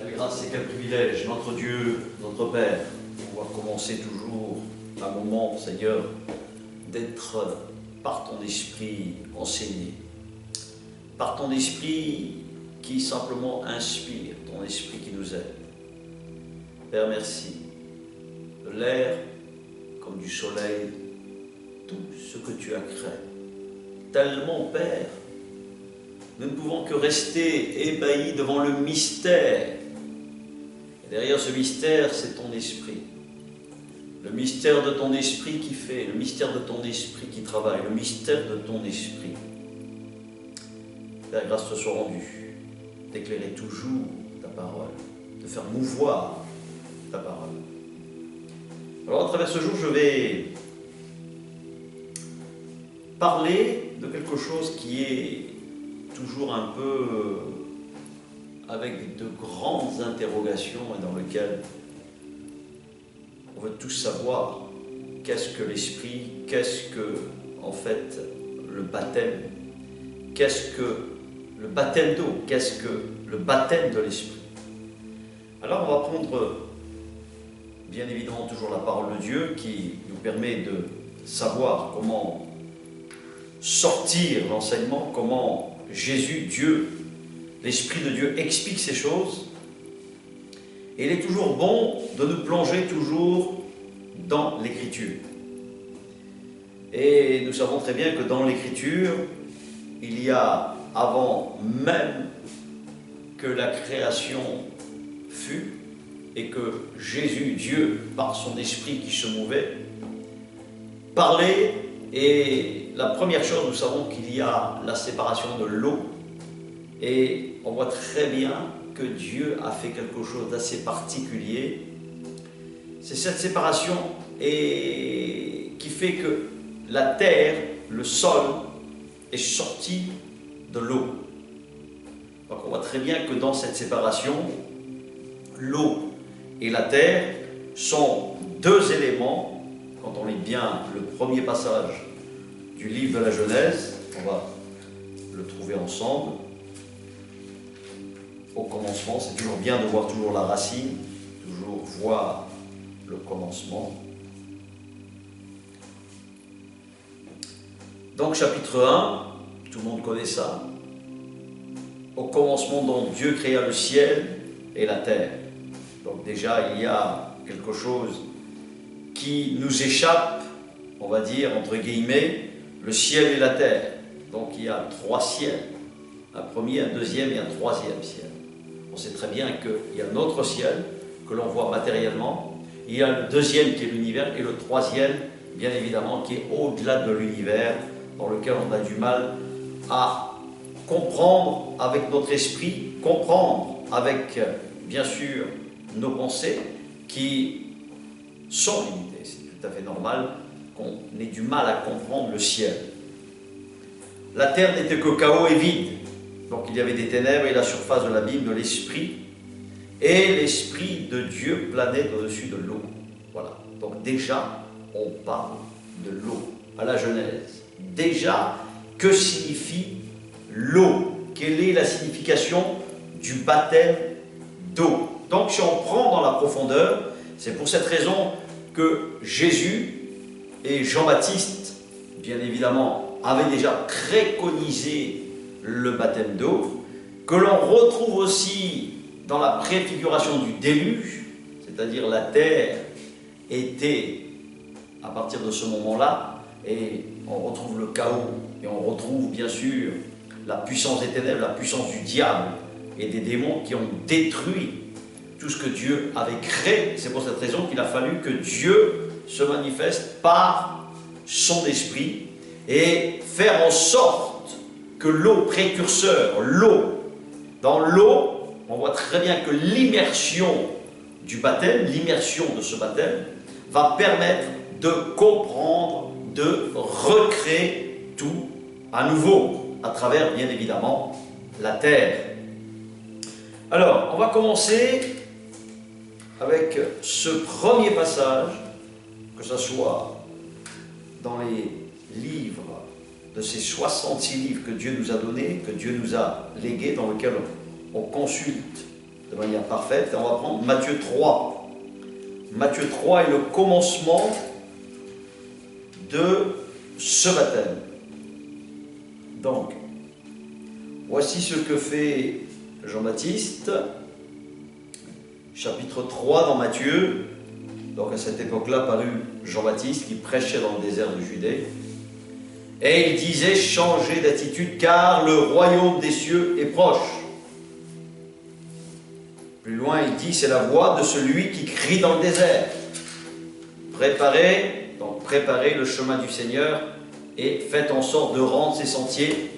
Quelle grâce et quel privilège, notre Dieu, notre Père, pouvoir commencer toujours un moment, Seigneur, d'être par ton esprit enseigné, par ton esprit qui simplement inspire, ton esprit qui nous aide. Père, merci de l'air comme du soleil, tout ce que tu as créé. Tellement, Père, nous ne pouvons que rester ébahis devant le mystère. Et derrière ce mystère, c'est ton esprit. Le mystère de ton esprit qui fait, le mystère de ton esprit qui travaille, le mystère de ton esprit. Père, grâce te soit rendue d'éclairer toujours ta parole, de faire mouvoir ta parole. Alors à travers ce jour, je vais parler de quelque chose qui est toujours un peu avec de grandes interrogations et dans lequel on veut tous savoir qu'est-ce que l'esprit, qu'est-ce que en fait le baptême, qu'est-ce que le baptême d'eau, qu'est-ce que le baptême de l'esprit. Alors on va prendre bien évidemment toujours la parole de Dieu qui nous permet de savoir comment sortir l'enseignement, comment Jésus, Dieu, l'Esprit de Dieu explique ces choses. Et il est toujours bon de nous plonger toujours dans l'Écriture. Et nous savons très bien que dans l'Écriture, il y a avant même que la création fût, et que Jésus, Dieu, par son esprit qui se mouvait, parlait, et la première chose, nous savons qu'il y a la séparation de l'eau, et on voit très bien que Dieu a fait quelque chose d'assez particulier. C'est cette séparation qui fait que la terre, le sol, est sorti de l'eau. Donc on voit très bien que dans cette séparation, l'eau et la terre sont deux éléments. Quand on lit bien le premier passage du livre de la Genèse, on va le trouver ensemble. Au commencement, c'est toujours bien de voir toujours la racine, toujours voir le commencement. Donc chapitre 1, tout le monde connaît ça. Au commencement, donc, Dieu créa le ciel et la terre. Donc déjà, il y a quelque chose qui nous échappe, on va dire, entre guillemets, le ciel et la terre. Donc il y a trois ciels, un premier, un deuxième et un troisième ciel. On sait très bien qu'il y a notre ciel, que l'on voit matériellement, il y a le deuxième qui est l'univers, et le troisième, bien évidemment, qui est au-delà de l'univers, dans lequel on a du mal à comprendre avec notre esprit, comprendre avec, bien sûr, nos pensées, qui sont limitées. C'est tout à fait normal qu'on ait du mal à comprendre le ciel. La terre n'était que chaos et vide. Donc il y avait des ténèbres et la surface de l'abîme de l'esprit. Et l'esprit de Dieu planait au-dessus de l'eau. Voilà. Donc déjà, on parle de l'eau à la Genèse. Déjà, que signifie l'eau? Quelle est la signification du baptême d'eau? Donc si on prend dans la profondeur, c'est pour cette raison que Jésus et Jean-Baptiste, bien évidemment, avaient déjà préconisé le baptême d'eau, que l'on retrouve aussi dans la préfiguration du déluge, c'est-à-dire la terre était, à partir de ce moment-là, et on retrouve le chaos, et on retrouve bien sûr la puissance des ténèbres, la puissance du diable et des démons qui ont détruit tout ce que Dieu avait créé. C'est pour cette raison qu'il a fallu que Dieu se manifeste par son esprit et faire en sorte que l'eau précurseur, l'eau, dans l'eau, on voit très bien que l'immersion du baptême, l'immersion de ce baptême, va permettre de comprendre, de recréer tout à nouveau, à travers, bien évidemment, la terre. Alors, on va commencer avec ce premier passage, que ce soit dans les livres de ces 66 livres que Dieu nous a donnés, que Dieu nous a légués, dans lesquels on consulte de manière parfaite. Et on va prendre Matthieu 3. Matthieu 3 est le commencement de ce baptême. Donc, voici ce que fait Jean-Baptiste, chapitre 3 dans Matthieu. Donc à cette époque-là parut Jean-Baptiste qui prêchait dans le désert de Judée. Et il disait: changez d'attitude car le royaume des cieux est proche. Plus loin il dit: c'est la voix de celui qui crie dans le désert. Préparez le chemin du Seigneur et faites en sorte de rendre ses sentiers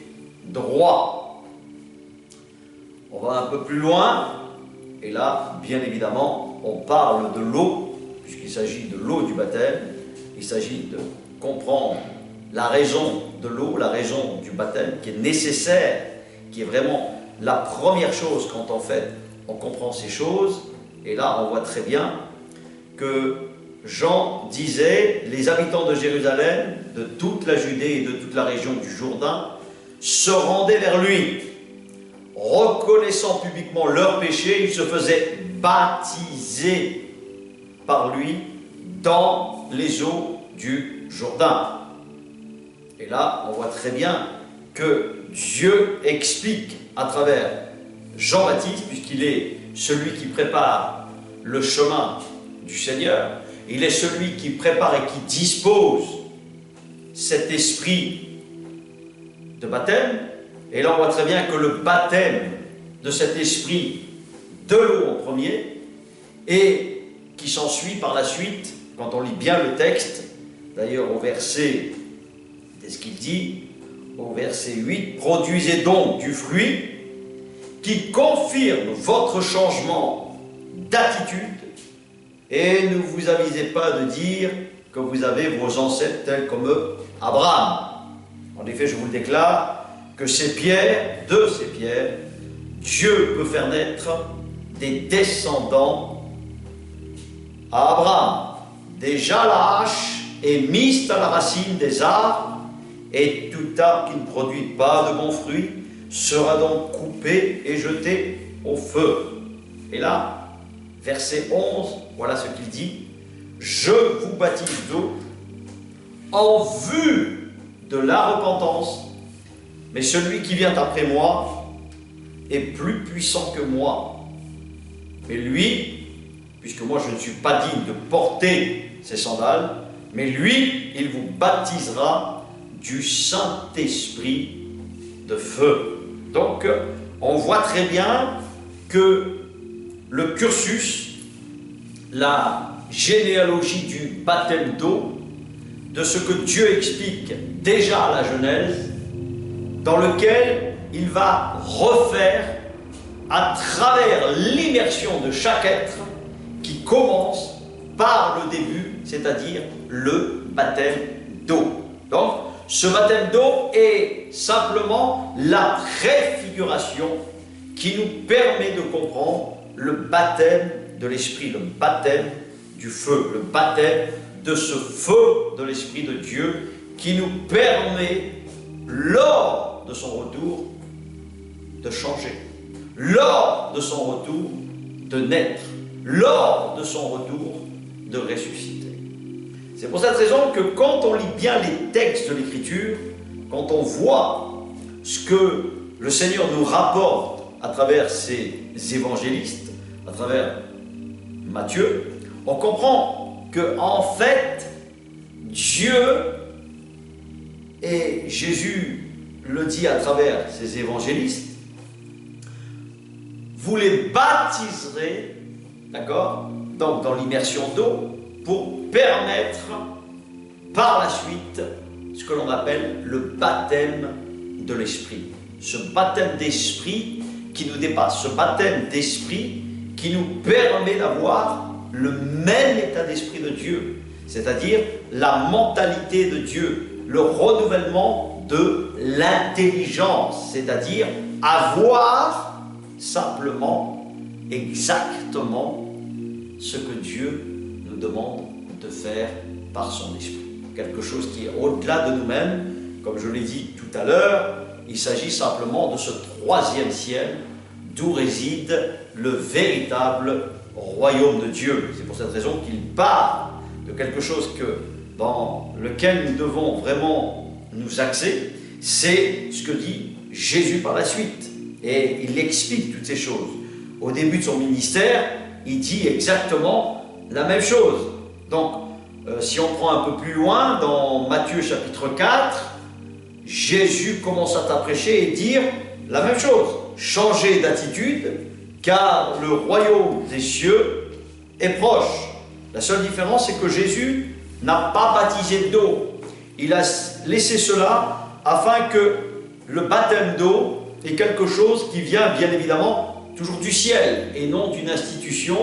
droits. On va un peu plus loin, et là, bien évidemment, on parle de l'eau, puisqu'il s'agit de l'eau du baptême. Il s'agit de comprendre la raison de l'eau, la raison du baptême, qui est nécessaire, qui est vraiment la première chose quand en fait on comprend ces choses. Et là, on voit très bien que Jean disait: les habitants de Jérusalem, de toute la Judée et de toute la région du Jourdain, se rendaient vers lui. Reconnaissant publiquement leurs péchés, ils se faisaient baptiser par lui dans les eaux du Jourdain. Et là, on voit très bien que Dieu explique à travers Jean-Baptiste, puisqu'il est celui qui prépare le chemin du Seigneur, il est celui qui prépare et qui dispose cet esprit de baptême. Et là, on voit très bien que le baptême de cet esprit de l'eau en premier, et qui s'ensuit par la suite, quand on lit bien le texte, d'ailleurs au verset, c'est ce qu'il dit, au verset 8, « Produisez donc du fruit qui confirme votre changement d'attitude, et ne vous avisez pas de dire que vous avez vos ancêtres tels comme Abraham. » En effet, je vous le déclare, que ces pierres, de ces pierres, Dieu peut faire naître des descendants à Abraham. Déjà la hache est mise à la racine des arbres, et tout arbre qui ne produit pas de bons fruits sera donc coupé et jeté au feu. Et là, verset 11, voilà ce qu'il dit: « Je vous baptise d'eau en vue de la repentance, mais celui qui vient après moi est plus puissant que moi. Mais lui, puisque moi je ne suis pas digne de porter ses sandales, mais lui, il vous baptisera du Saint-Esprit de feu. » Donc, on voit très bien que le cursus, la généalogie du baptême d'eau, de ce que Dieu explique déjà à la Genèse, dans lequel il va refaire à travers l'immersion de chaque être, qui commence par le début, c'est-à-dire le baptême d'eau. Donc, ce baptême d'eau est simplement la préfiguration qui nous permet de comprendre le baptême de l'Esprit, le baptême du feu, le baptême de ce feu de l'Esprit de Dieu qui nous permet, lors de son retour, de changer, lors de son retour, de naître, lors de son retour, de ressusciter. C'est pour cette raison que quand on lit bien les textes de l'Écriture, quand on voit ce que le Seigneur nous rapporte à travers ses évangélistes, à travers Matthieu, on comprend que en fait, Dieu, et Jésus le dit à travers ses évangélistes, vous les baptiserez, d'accord, donc dans l'immersion d'eau, pour permettre par la suite ce que l'on appelle le baptême de l'Esprit. Ce baptême d'Esprit qui nous dépasse, ce baptême d'Esprit qui nous permet d'avoir le même état d'esprit de Dieu, c'est-à-dire la mentalité de Dieu, le renouvellement de l'intelligence, c'est-à-dire avoir simplement exactement ce que Dieu nous demande de faire par son esprit. Quelque chose qui est au-delà de nous-mêmes. Comme je l'ai dit tout à l'heure, il s'agit simplement de ce troisième ciel d'où réside le véritable royaume de Dieu. C'est pour cette raison qu'il parle de quelque chose dans lequel nous devons vraiment nous axer. C'est ce que dit Jésus par la suite. Et il explique toutes ces choses. Au début de son ministère, il dit exactement la même chose. Donc, si on prend un peu plus loin, dans Matthieu chapitre 4, Jésus commence à prêcher et dire la même chose. Changez d'attitude, car le royaume des cieux est proche. La seule différence, c'est que Jésus n'a pas baptisé d'eau. Il a laissé cela afin que le baptême d'eau est quelque chose qui vient bien évidemment toujours du ciel et non d'une institution,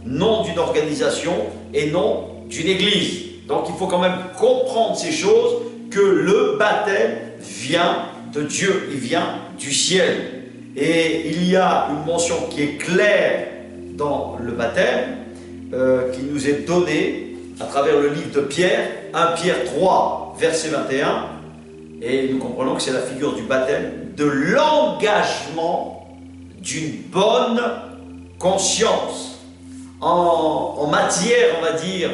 non d'une organisation et non d'une église. Donc il faut quand même comprendre ces choses, que le baptême vient de Dieu, il vient du ciel. Et il y a une mention qui est claire dans le baptême, qui nous est donnée à travers le livre de Pierre, 1 Pierre 3, verset 21. Et nous comprenons que c'est la figure du baptême, de l'engagement d'une bonne conscience. En matière, on va dire,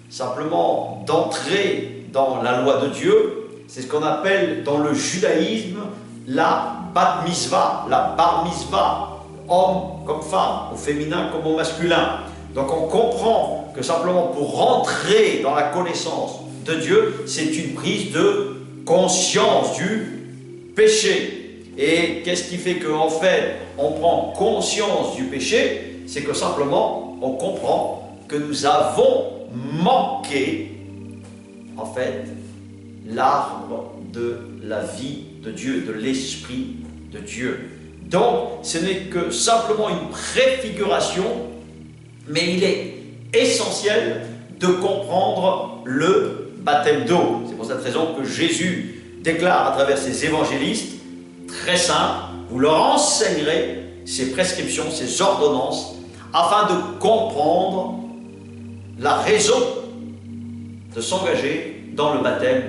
simplement d'entrer dans la loi de Dieu, c'est ce qu'on appelle dans le judaïsme la bat mitzvah, la bar mitzvah, homme comme femme, au féminin comme au masculin. Donc on comprend que simplement pour rentrer dans la connaissance de Dieu, c'est une prise de conscience du péché. Et qu'est-ce qui fait qu'en fait on prend conscience du péché? C'est que simplement on comprend que nous avons manqué en fait l'arbre de la vie de Dieu, de l'Esprit de Dieu. Donc ce n'est que simplement une préfiguration, mais il est essentiel de comprendre le baptême d'eau. C'est pour cette raison que Jésus déclare à travers ses évangélistes, très simple, vous leur enseignerez ces prescriptions, ces ordonnances, afin de comprendre la raison de s'engager dans le baptême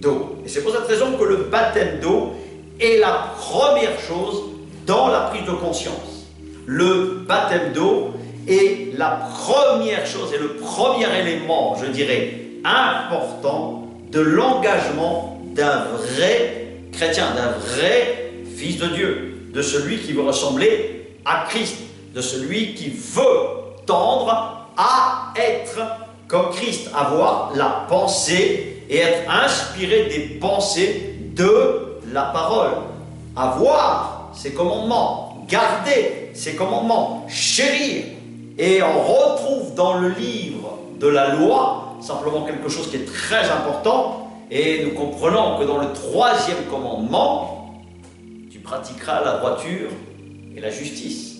d'eau. Et c'est pour cette raison que le baptême d'eau est la première chose dans la prise de conscience. Le baptême d'eau est la première chose et le premier élément, je dirais, important de l'engagement d'un vrai chrétien, d'un vrai fils de Dieu, de celui qui veut ressembler à Christ, de celui qui veut tendre à être comme Christ, avoir la pensée et être inspiré des pensées de la parole, avoir ses commandements, garder ses commandements, chérir. Et on retrouve dans le livre de la loi simplement quelque chose qui est très important, et nous comprenons que dans le 3e commandement, tu pratiqueras la droiture et la justice.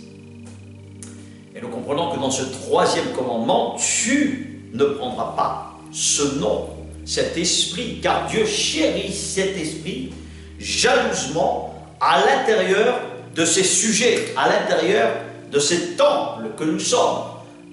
Et nous comprenons que dans ce 3e commandement, tu ne prendras pas ce nom, cet esprit, car Dieu chérit cet esprit jalousement à l'intérieur de ses sujets, à l'intérieur de ces temples que nous sommes.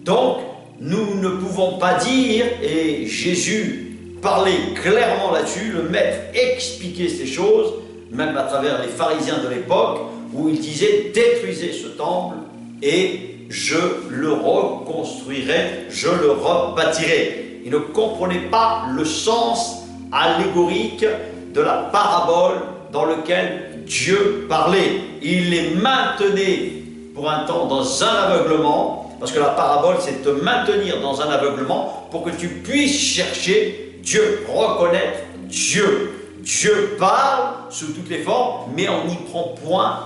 Donc, nous ne pouvons pas dire, et Jésus parlait clairement là-dessus, le maître expliquait ces choses, même à travers les pharisiens de l'époque, où il disait, détruisez ce temple et je le reconstruirai, je le rebâtirai. Il ne comprenait pas le sens allégorique de la parabole dans lequel Dieu parlait. Il les maintenait pour un temps dans un aveuglement, parce que la parabole c'est te maintenir dans un aveuglement pour que tu puisses chercher Dieu, reconnaître Dieu. Dieu parle sous toutes les formes, mais on n'y prend point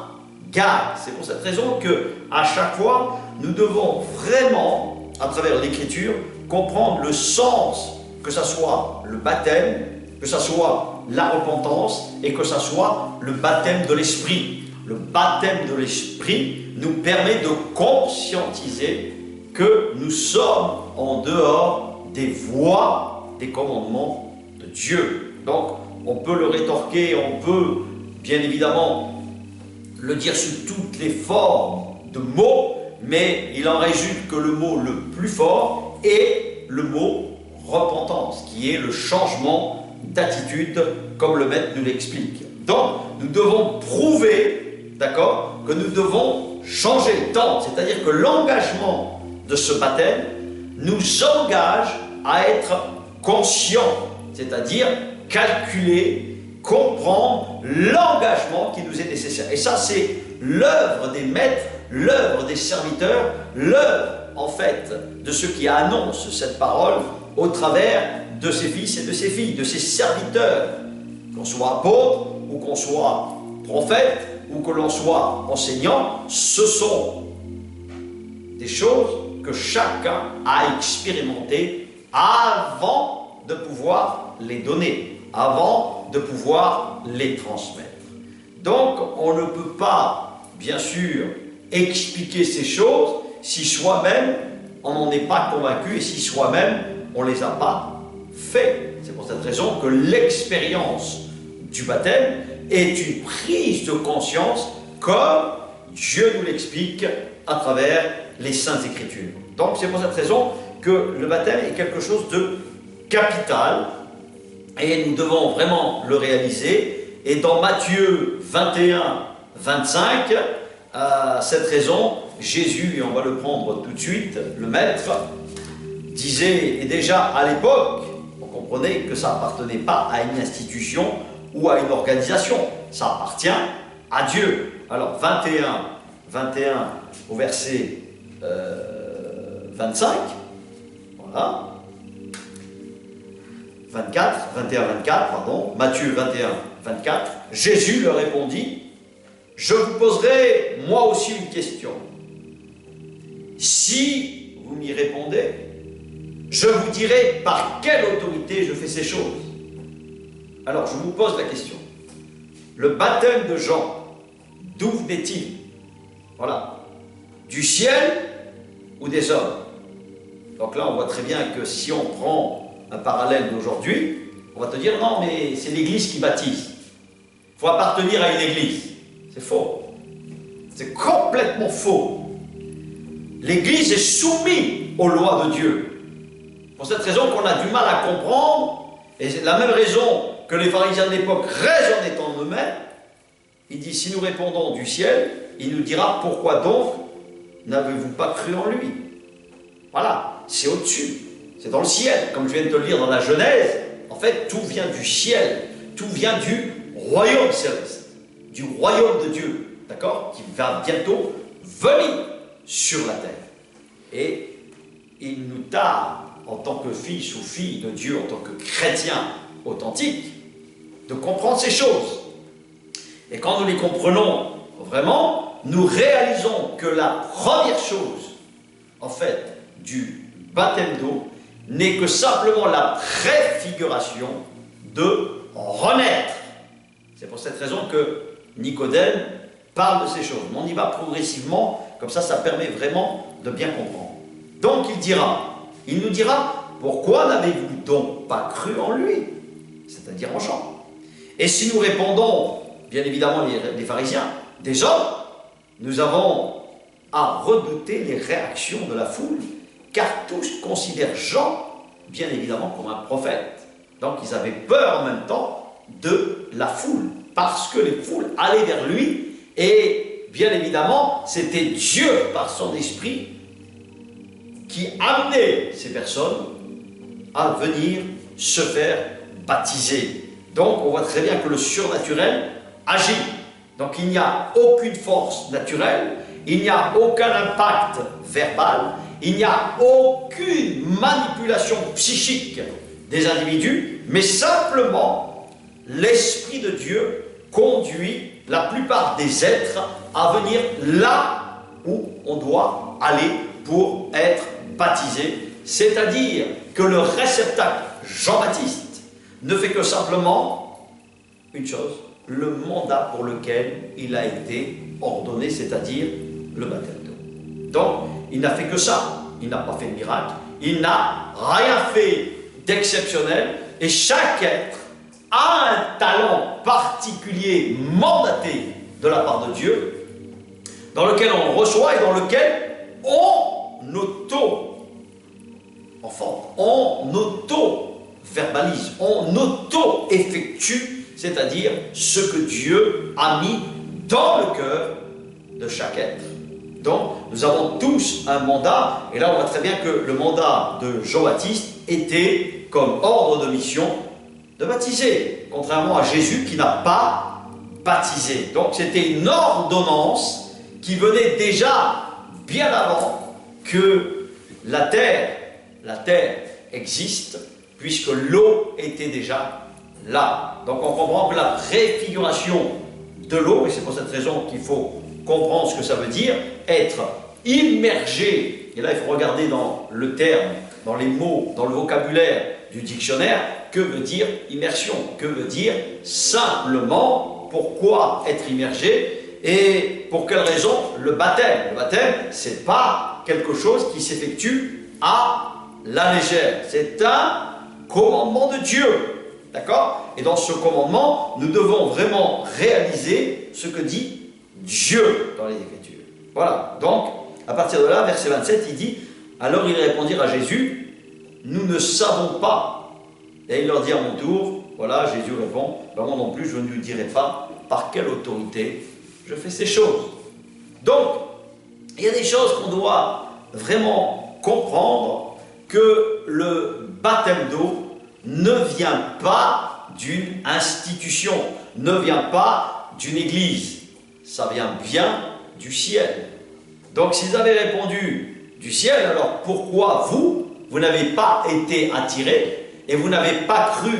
garde. C'est pour cette raison que à chaque fois, nous devons vraiment, à travers l'Écriture, comprendre le sens, que ce soit le baptême, que ce soit la repentance et que ce soit le baptême de l'Esprit. Le baptême de l'Esprit nous permet de conscientiser que nous sommes en dehors des voies, des commandements de Dieu. Donc, on peut le rétorquer, on peut bien évidemment le dire sous toutes les formes de mots, mais il en résulte que le mot le plus fort est le mot repentance, qui est le changement d'attitude, comme le maître nous l'explique. Donc, nous devons prouver, d'accord, que nous devons changer, tendre. C'est-à-dire que l'engagement de ce baptême nous engage à être conscients, c'est-à-dire calculer, comprendre l'engagement qui nous est nécessaire. Et ça, c'est l'œuvre des maîtres, l'œuvre des serviteurs, l'œuvre, en fait, de ceux qui annoncent cette parole au travers de ses fils et de ses filles, de ses serviteurs. Qu'on soit apôtre, ou qu'on soit prophète, ou que l'on soit enseignant, ce sont des choses que chacun a expérimentées avant de pouvoir les donner, avant de pouvoir les transmettre. Donc, on ne peut pas, bien sûr, expliquer ces choses si soi-même, on n'en est pas convaincu et si soi-même, on ne les a pas fait. C'est pour cette raison que l'expérience du baptême est une prise de conscience comme Dieu nous l'explique à travers les Saintes Écritures. Donc c'est pour cette raison que le baptême est quelque chose de capital et nous devons vraiment le réaliser. Et dans Matthieu 21, 25, cette raison, Jésus, et on va le prendre tout de suite, le maître, disait, et déjà à l'époque, on comprenait que ça n'appartenait pas à une institution ou à une organisation, ça appartient à Dieu. Alors 21 au verset 25, voilà, 21-24, pardon, Matthieu 21-24, Jésus leur répondit, « Je vous poserai moi aussi une question. Si vous m'y répondez, je vous dirai par quelle autorité je fais ces choses. » Alors, je vous pose la question. Le baptême de Jean, d'où venait-il? Voilà. Du ciel ou des hommes? Donc là, on voit très bien que si on prend un parallèle d'aujourd'hui, on va te dire, non, mais c'est l'Église qui baptise. Il faut appartenir à une Église. C'est faux. C'est complètement faux. L'Église est soumise aux lois de Dieu. Pour cette raison qu'on a du mal à comprendre, et c'est la même raison que les pharisiens de l'époque raisonnaient en eux-mêmes. Il dit, si nous répondons du ciel, il nous dira, pourquoi donc n'avez-vous pas cru en lui? Voilà, c'est au-dessus, c'est dans le ciel. Comme je viens de te le lire dans la Genèse, en fait, tout vient du ciel, tout vient du royaume céleste, du royaume de Dieu, d'accord, qui va bientôt venir sur la terre. Et il nous tarde, en tant que fils ou fille de Dieu, en tant que chrétien authentique, de comprendre ces choses. Et quand nous les comprenons vraiment, nous réalisons que la première chose, en fait, du baptême d'eau, n'est que simplement la préfiguration de renaître. C'est pour cette raison que Nicodème parle de ces choses. Mais on y va progressivement, comme ça permet vraiment de bien comprendre. Donc il nous dira, pourquoi n'avez-vous donc pas cru en lui? C'est-à-dire en Jean. Et si nous répondons, bien évidemment les pharisiens, des hommes, nous avons à redouter les réactions de la foule, car tous considèrent Jean, bien évidemment, comme un prophète. Donc ils avaient peur en même temps de la foule, parce que les foules allaient vers lui, et bien évidemment, c'était Dieu, par son esprit, qui amenait ces personnes à venir se faire baptiser. Donc on voit très bien que le surnaturel agit. Donc il n'y a aucune force naturelle, il n'y a aucun impact verbal, il n'y a aucune manipulation psychique des individus, mais simplement l'Esprit de Dieu conduit la plupart des êtres à venir là où on doit aller pour être baptisé, c'est-à-dire que le réceptacle Jean-Baptiste ne fait que simplement une chose, le mandat pour lequel il a été ordonné, c'est-à-dire le baptême d'eau. Donc, il n'a fait que ça, il n'a pas fait de miracle, il n'a rien fait d'exceptionnel, et chaque être a un talent particulier mandaté de la part de Dieu, dans lequel on reçoit et dans lequel on auto-enfante, on auto-verbalise, on auto-effectue, c'est-à-dire ce que Dieu a mis dans le cœur de chaque être. Donc, nous avons tous un mandat, et là on voit très bien que le mandat de Jean-Baptiste était comme ordre de mission de baptiser, contrairement à Jésus qui n'a pas baptisé. Donc c'était une ordonnance qui venait déjà bien avant que la terre existe, puisque l'eau était déjà là. Donc on comprend que la préfiguration de l'eau, et c'est pour cette raison qu'il faut comprendre ce que ça veut dire, être immergé, et là il faut regarder dans le terme, dans les mots, dans le vocabulaire du dictionnaire, que veut dire immersion, que veut dire simplement, pourquoi être immergé, et pour quelle raison le baptême. Le baptême, c'est pas quelque chose qui s'effectue à la légère, c'est un commandement de Dieu, d'accord? Et dans ce commandement, nous devons vraiment réaliser ce que dit Dieu dans les Écritures. Voilà, donc, à partir de là, verset 27, il dit, alors ils répondirent à Jésus, nous ne savons pas. Et il leur dit à mon tour, voilà, Jésus répond, ben moi non plus, je ne lui dirai pas par quelle autorité je fais ces choses. Donc, il y a des choses qu'on doit vraiment comprendre, que le baptême d'eau ne vient pas d'une institution, ne vient pas d'une église, ça vient bien du ciel. Donc s'ils avaient répondu du ciel, alors pourquoi vous n'avez pas été attirés et vous n'avez pas cru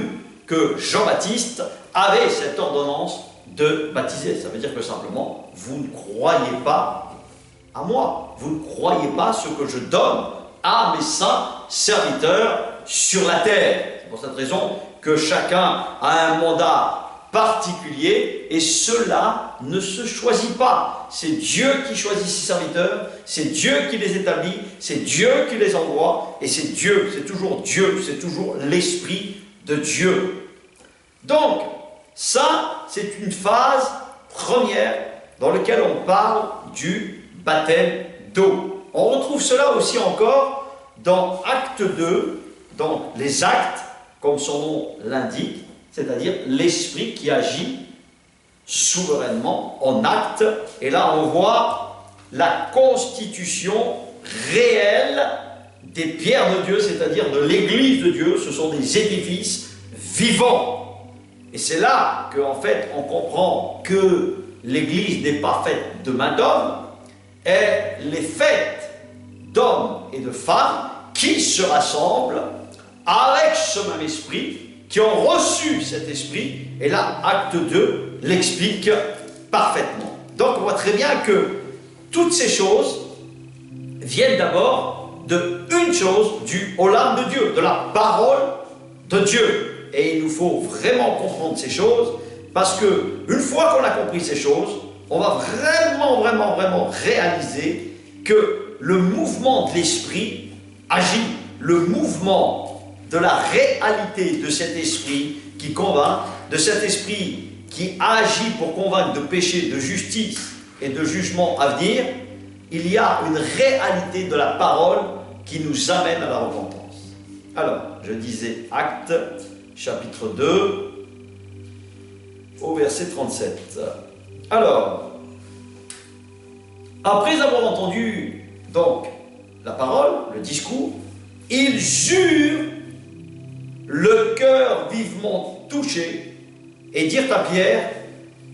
que Jean-Baptiste avait cette ordonnance de baptiser? Ça veut dire que simplement, vous ne croyez pas à moi, vous ne croyez pas ce que je donne à mes saints serviteurs sur la terre. C'est pour cette raison que chacun a un mandat particulier et cela ne se choisit pas. C'est Dieu qui choisit ses serviteurs, c'est Dieu qui les établit, c'est Dieu qui les envoie et c'est Dieu, c'est toujours l'Esprit de Dieu. Donc, ça, c'est une phase première dans laquelle on parle du baptême d'eau. On retrouve cela aussi encore dans Acte 2, dans les actes, comme son nom l'indique, c'est-à-dire l'Esprit qui agit souverainement en acte. Et là, on voit la constitution réelle des pierres de Dieu, c'est-à-dire de l'Église de Dieu. Ce sont des édifices vivants. Et c'est là qu'en fait, on comprend que l'Église n'est pas faite de main d'homme, elle est faite d'hommes et de femmes qui se rassemblent avec ce même esprit, qui ont reçu cet esprit, et là, acte 2 l'explique parfaitement. Donc on voit très bien que toutes ces choses viennent d'abord d'une chose, du olam de Dieu, de la parole de Dieu. Et il nous faut vraiment comprendre ces choses, parce que une fois qu'on a compris ces choses, on va vraiment réaliser que le mouvement de l'esprit agit, le mouvement de la réalité de cet esprit qui convainc, de cet esprit qui agit pour convaincre de péché, de justice et de jugement à venir. Il y a une réalité de la parole qui nous amène à la repentance. Alors, je disais Actes, chapitre 2, au verset 37. Alors, après avoir entendu donc la parole, le discours, ils eurent le cœur vivement touché et dirent à Pierre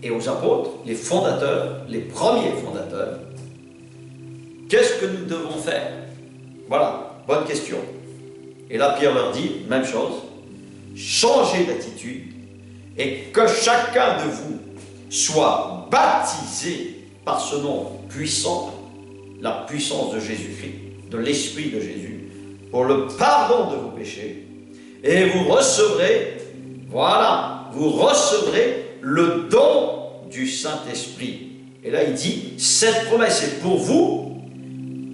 et aux apôtres, les fondateurs, les premiers fondateurs, qu'est-ce que nous devons faire? Voilà, bonne question. Et là Pierre leur dit, même chose, changez d'attitude et que chacun de vous soit baptisé par ce nom puissant, la puissance de Jésus-Christ, de l'Esprit de Jésus, pour le pardon de vos péchés, et vous recevrez, voilà, vous recevrez le don du Saint-Esprit. Et là il dit, cette promesse est pour vous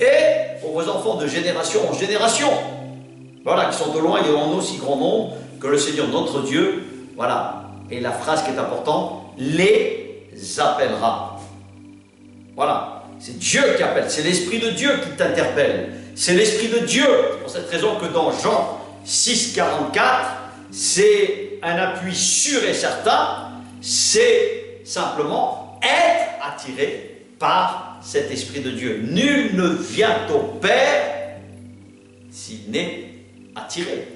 et pour vos enfants de génération en génération. Voilà, qui sont de loin et en aussi grand nombre que le Seigneur notre Dieu, voilà, et la phrase qui est importante, les appellera. Voilà, c'est Dieu qui appelle, c'est l'Esprit de Dieu qui t'interpelle, c'est l'Esprit de Dieu. C'est pour cette raison que dans Jean 6,44, c'est un appui sûr et certain, c'est simplement être attiré par cet Esprit de Dieu. Nul ne vient au Père s'il n'est attiré.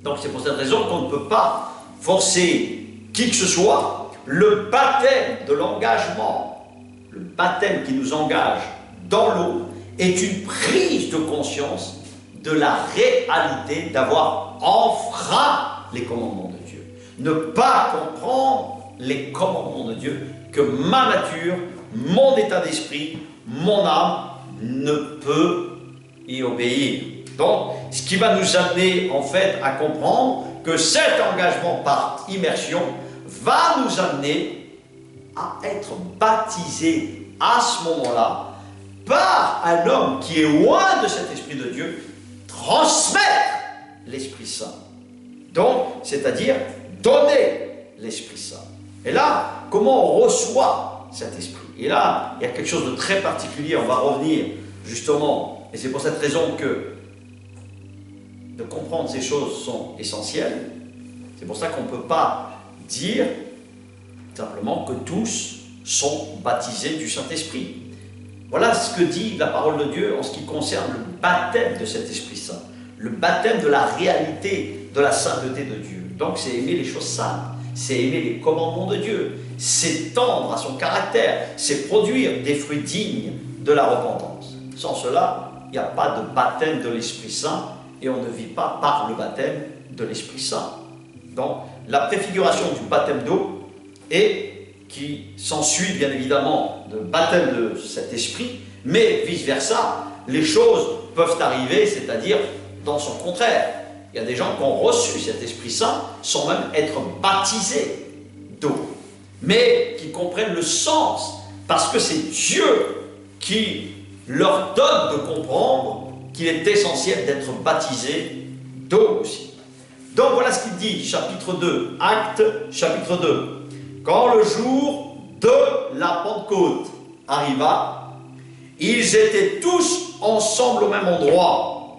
Donc c'est pour cette raison qu'on ne peut pas forcer qui que ce soit. Le baptême de l'engagement, le baptême qui nous engage dans l'eau, est une prise de conscience de la réalité d'avoir enfreint les commandements de Dieu. Ne pas comprendre les commandements de Dieu, que ma nature, mon état d'esprit, mon âme ne peut y obéir. Donc, ce qui va nous amener en fait à comprendre que cet engagement par immersion va nous amener à être baptisés à ce moment-là par un homme qui est loin de cet Esprit de Dieu, transmettre l'Esprit Saint. Donc, c'est-à-dire donner l'Esprit Saint. Et là, comment on reçoit cet Esprit? Et là, il y a quelque chose de très particulier, on va revenir justement, et c'est pour cette raison que de comprendre ces choses sont essentielles. C'est pour ça qu'on ne peut pas dire simplement que tous sont baptisés du Saint-Esprit. Voilà ce que dit la parole de Dieu en ce qui concerne le baptême de cet Esprit Saint, le baptême de la réalité de la sainteté de Dieu. Donc c'est aimer les choses saintes, c'est aimer les commandements de Dieu, c'est tendre à son caractère, c'est produire des fruits dignes de la repentance. Sans cela, il n'y a pas de baptême de l'Esprit Saint et on ne vit pas par le baptême de l'Esprit Saint. Donc la préfiguration du baptême d'eau et qui s'ensuit bien évidemment de baptême de cet esprit, mais vice-versa, les choses peuvent arriver, c'est-à-dire dans son contraire. Il y a des gens qui ont reçu cet Esprit Saint sans même être baptisés d'eau, mais qui comprennent le sens, parce que c'est Dieu qui leur donne de comprendre qu'il est essentiel d'être baptisé d'eau aussi. Donc voilà ce qu'il dit, chapitre 2, Actes, chapitre 2. Quand le jour de la Pentecôte arriva, ils étaient tous ensemble au même endroit.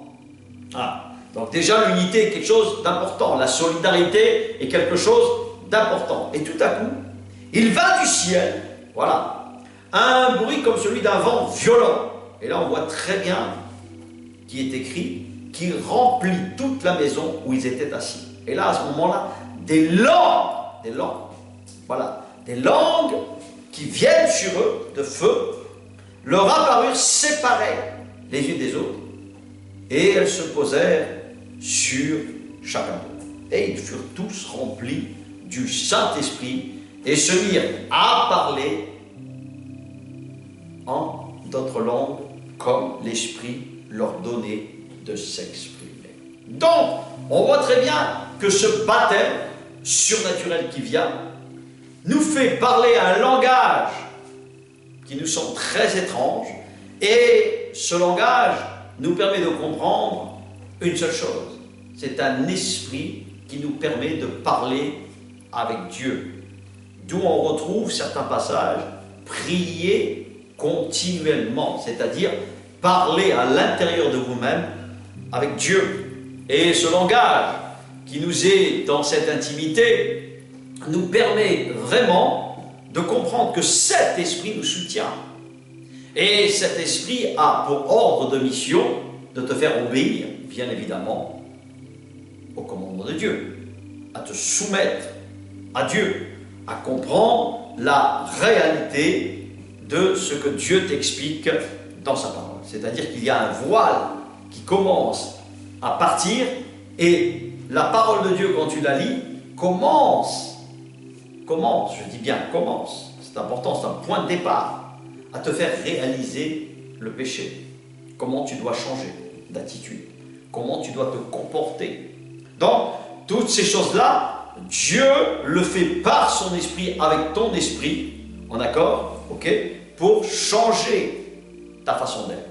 Ah, donc déjà l'unité est quelque chose d'important, la solidarité est quelque chose d'important. Et tout à coup, il vint du ciel, voilà, un bruit comme celui d'un vent violent. Et là on voit très bien qui est écrit, qui remplit toute la maison où ils étaient assis. Et là à ce moment-là, des langues, voilà, des langues qui viennent sur eux de feu, leur apparurent séparées les unes des autres, et elles se posèrent sur chacun d'eux. Et ils furent tous remplis du Saint-Esprit et se mirent à parler en d'autres langues comme l'Esprit leur donnait de s'exprimer. Donc, on voit très bien que ce baptême surnaturel qui vient nous fait parler un langage qui nous semble très étrange, et ce langage nous permet de comprendre une seule chose, c'est un esprit qui nous permet de parler avec Dieu, d'où on retrouve certains passages, prier continuellement, c'est-à-dire parler à l'intérieur de vous-même avec Dieu. Et ce langage qui nous est dans cette intimité nous permet vraiment de comprendre que cet esprit nous soutient. Et cet esprit a pour ordre de mission de te faire obéir, bien évidemment, au commandement de Dieu, à te soumettre à Dieu, à comprendre la réalité de ce que Dieu t'explique dans sa parole. C'est-à-dire qu'il y a un voile qui commence à partir, et la parole de Dieu, quand tu la lis, commence, je dis bien commence, c'est important, c'est un point de départ, à te faire réaliser le péché, comment tu dois changer d'attitude, comment tu dois te comporter. Donc, toutes ces choses-là, Dieu le fait par son esprit, avec ton esprit, en accord, ok, pour changer ta façon d'être.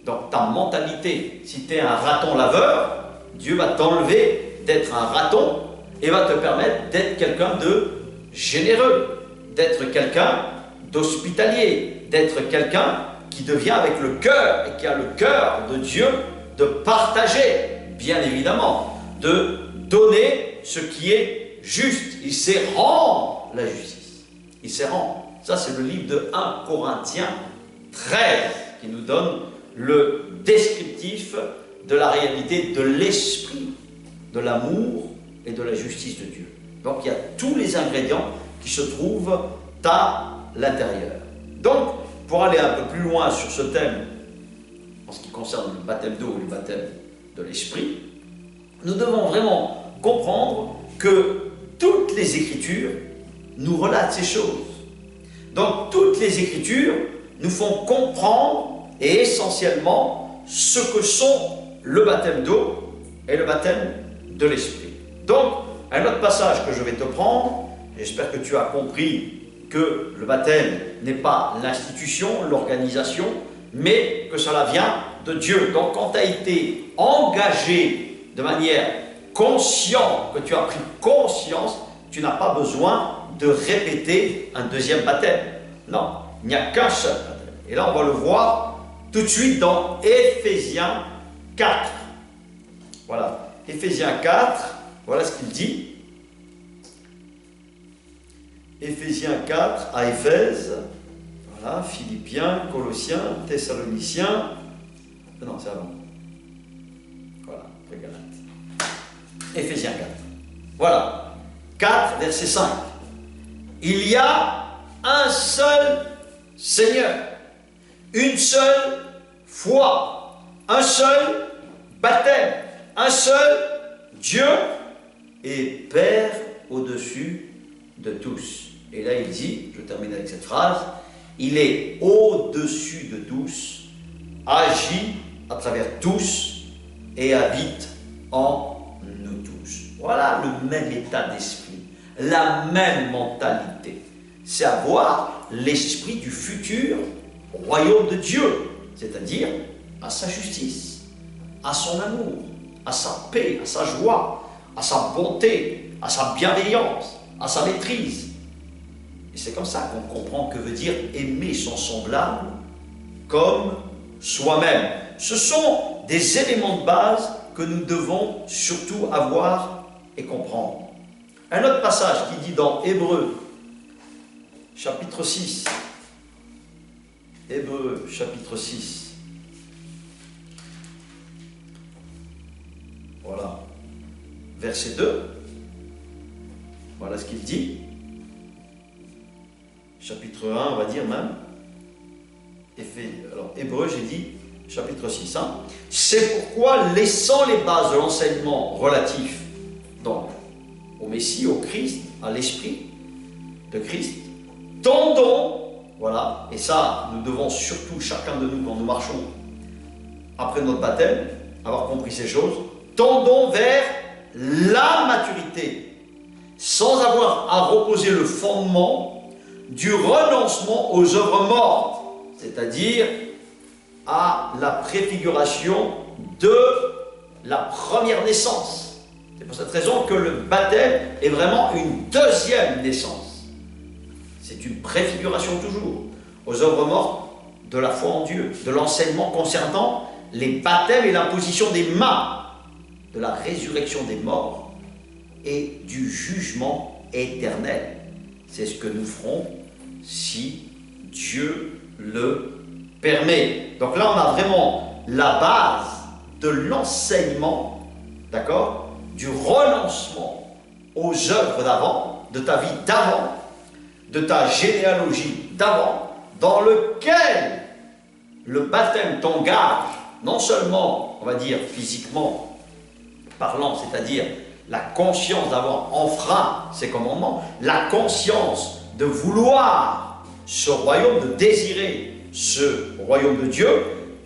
Donc, ta mentalité, si tu es un raton laveur, Dieu va t'enlever d'être un raton et va te permettre d'être quelqu'un de généreux, d'être quelqu'un d'hospitalier, d'être quelqu'un qui devient avec le cœur et qui a le cœur de Dieu de partager, bien évidemment, de donner ce qui est juste. Il sait rendre la justice. Il sait rendre. Ça, c'est le livre de 1 Corinthiens, 13 qui nous donne le descriptif de la réalité de l'esprit, de l'amour et de la justice de Dieu. Donc il y a tous les ingrédients qui se trouvent à l'intérieur. Donc, pour aller un peu plus loin sur ce thème, en ce qui concerne le baptême d'eau et le baptême de l'esprit, nous devons vraiment comprendre que toutes les Écritures nous relatent ces choses. Donc, toutes les Écritures nous font comprendre et essentiellement ce que sont le baptême d'eau et le baptême de l'esprit. Donc, un autre passage que je vais te prendre, j'espère que tu as compris que le baptême n'est pas l'institution, l'organisation, mais que cela vient de Dieu. Donc quand tu as été engagé de manière consciente, que tu as pris conscience, tu n'as pas besoin de répéter un deuxième baptême. Non, il n'y a qu'un seul baptême. Et là on va le voir tout de suite dans Éphésiens 4. Voilà, Éphésiens 4, voilà ce qu'il dit. Éphésiens 4 à Éphèse, voilà, Philippiens, Colossiens, Thessaloniciens, non c'est avant, voilà, après Galates, Éphésiens 4, voilà, 4 verset 5, il y a un seul Seigneur, une seule foi, un seul baptême, un seul Dieu et Père au-dessus de tous. Et là il dit, je termine avec cette phrase, il est au-dessus de tous, agit à travers tous et habite en nous tous. Voilà le même état d'esprit, la même mentalité. C'est avoir l'esprit du futur royaume de Dieu, c'est-à-dire à sa justice, à son amour, à sa paix, à sa joie, à sa bonté, à sa bienveillance, à sa maîtrise. Et c'est comme ça qu'on comprend que veut dire aimer son semblable comme soi-même. Ce sont des éléments de base que nous devons surtout avoir et comprendre. Un autre passage qui dit dans Hébreux, chapitre 6, Hébreux, chapitre 6, voilà, verset 2, voilà ce qu'il dit. Chapitre 1, on va dire même. Alors, Hébreu, j'ai dit, chapitre 6. Hein. C'est pourquoi, laissant les bases de l'enseignement relatif, donc, au Messie, au Christ, à l'Esprit de Christ, tendons, voilà, et ça, nous devons surtout, chacun de nous, quand nous marchons, après notre baptême, avoir compris ces choses, tendons vers la maturité, sans avoir à reposer le fondement du renoncement aux œuvres mortes, c'est-à-dire à la préfiguration de la première naissance. C'est pour cette raison que le baptême est vraiment une deuxième naissance. C'est une préfiguration toujours aux œuvres mortes de la foi en Dieu, de l'enseignement concernant les baptêmes et l'imposition des mains, de la résurrection des morts et du jugement éternel. C'est ce que nous ferons si Dieu le permet. Donc là, on a vraiment la base de l'enseignement, d'accord, du renoncement aux œuvres d'avant, de ta vie d'avant, de ta généalogie d'avant, dans lequel le baptême t'engage, non seulement, on va dire, physiquement parlant, c'est-à-dire la conscience d'avoir enfreint ses commandements, la conscience de vouloir ce royaume, de désirer ce royaume de Dieu,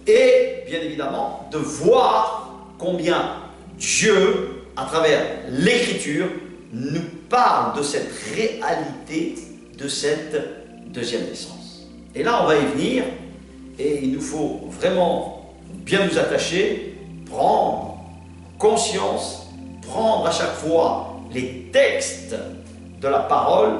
et bien évidemment de voir combien Dieu, à travers l'Écriture, nous parle de cette réalité, de cette deuxième naissance. Et là, on va y venir, et il nous faut vraiment bien nous attacher, prendre conscience, prendre à chaque fois les textes de la parole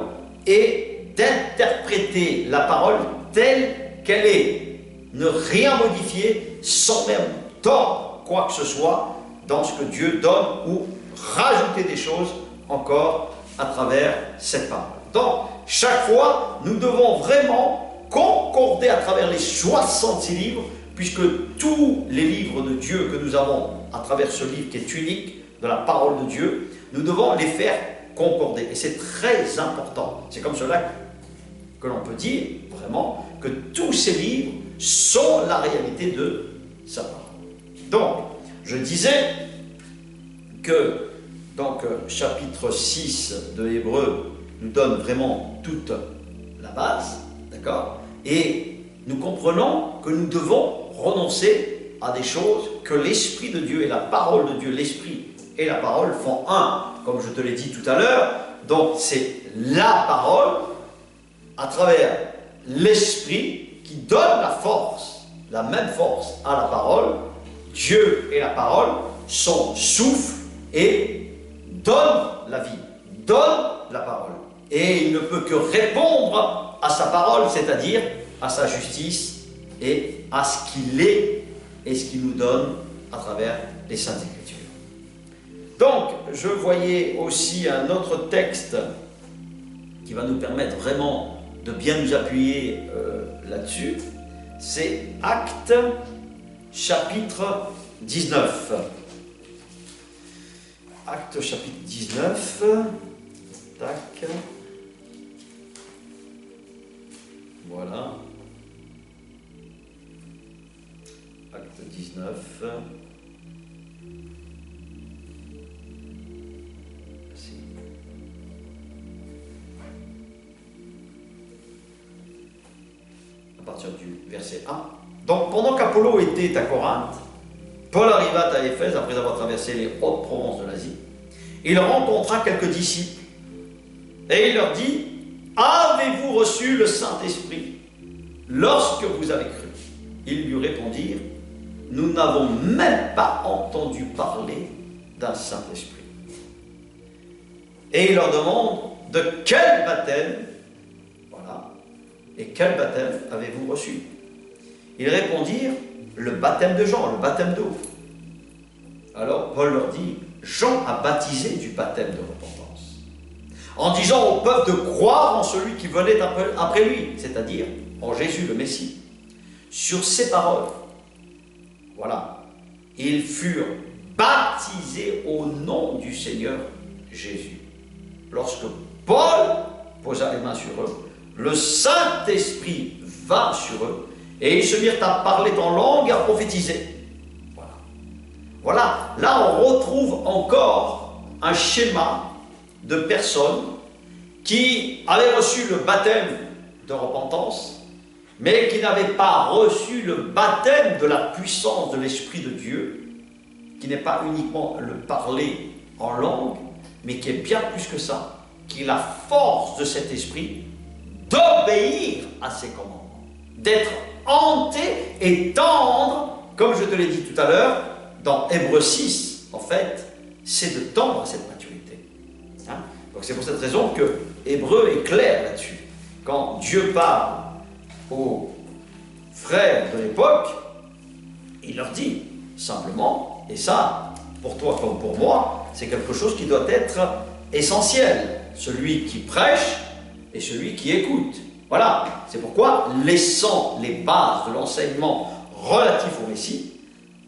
et d'interpréter la parole telle qu'elle est. Ne rien modifier sans même tordre quoi que ce soit dans ce que Dieu donne ou rajouter des choses encore à travers cette parole. Donc, chaque fois, nous devons vraiment concordé à travers les 66 livres, puisque tous les livres de Dieu que nous avons à travers ce livre qui est unique, de la parole de Dieu, nous devons les faire concorder. Et c'est très important. C'est comme cela que l'on peut dire vraiment que tous ces livres sont la réalité de sa parole. Donc, je disais que chapitre 6 de Hébreux nous donne vraiment toute la base, d'accord? Et nous comprenons que nous devons renoncer à des choses que l'Esprit de Dieu et la parole de Dieu, l'Esprit et la parole font un, comme je te l'ai dit tout à l'heure. Donc c'est la parole à travers l'Esprit qui donne la force, la même force à la parole. Dieu et la parole sont souffle et donnent la vie, donnent la parole. Et il ne peut que répondre à sa parole, c'est-à-dire à sa justice et à ce qu'il est et ce qu'il nous donne à travers les Saintes Écritures. Donc, je voyais aussi un autre texte qui va nous permettre vraiment de bien nous appuyer là-dessus. C'est Actes chapitre 19. Actes chapitre 19. Tac. Voilà. Acte 19. À partir du verset 1. Donc, pendant qu'Apollo était à Corinthe, Paul arriva à Éphèse après avoir traversé les hautes provinces de l'Asie. Il rencontra quelques disciples et il leur dit: avez-vous reçu le Saint-Esprit lorsque vous avez cru? Ils lui répondirent: nous n'avons même pas entendu parler d'un Saint-Esprit. Et il leur demande: de quel baptême, voilà, et quel baptême avez-vous reçu? Ils répondirent: le baptême de Jean, le baptême d'eau. Alors Paul leur dit: Jean a baptisé du baptême de repentance, en disant au peuple de croire en celui qui venait après lui, c'est-à-dire en Jésus le Messie. Sur ces paroles, voilà, ils furent baptisés au nom du Seigneur Jésus. Lorsque Paul posa les mains sur eux, le Saint-Esprit vint sur eux, et ils se mirent à parler en langue et à prophétiser. Voilà, là on retrouve encore un schéma de personnes qui avaient reçu le baptême de repentance, mais qui n'avaient pas reçu le baptême de la puissance de l'Esprit de Dieu, qui n'est pas uniquement le parler en langue, mais qui est bien plus que ça, qui est la force de cet Esprit d'obéir à ses commandements, d'être hanté et tendre, comme je te l'ai dit tout à l'heure, dans Hébreux 6, en fait, c'est de tendre à cette maturité. Hein? Donc c'est pour cette raison que Hébreux est clair là-dessus. Quand Dieu parle aux frères de l'époque, il leur dit simplement, et ça, pour toi comme pour moi, c'est quelque chose qui doit être essentiel. Celui qui prêche et celui qui écoute. Voilà, c'est pourquoi, laissant les bases de l'enseignement relatif au Messie,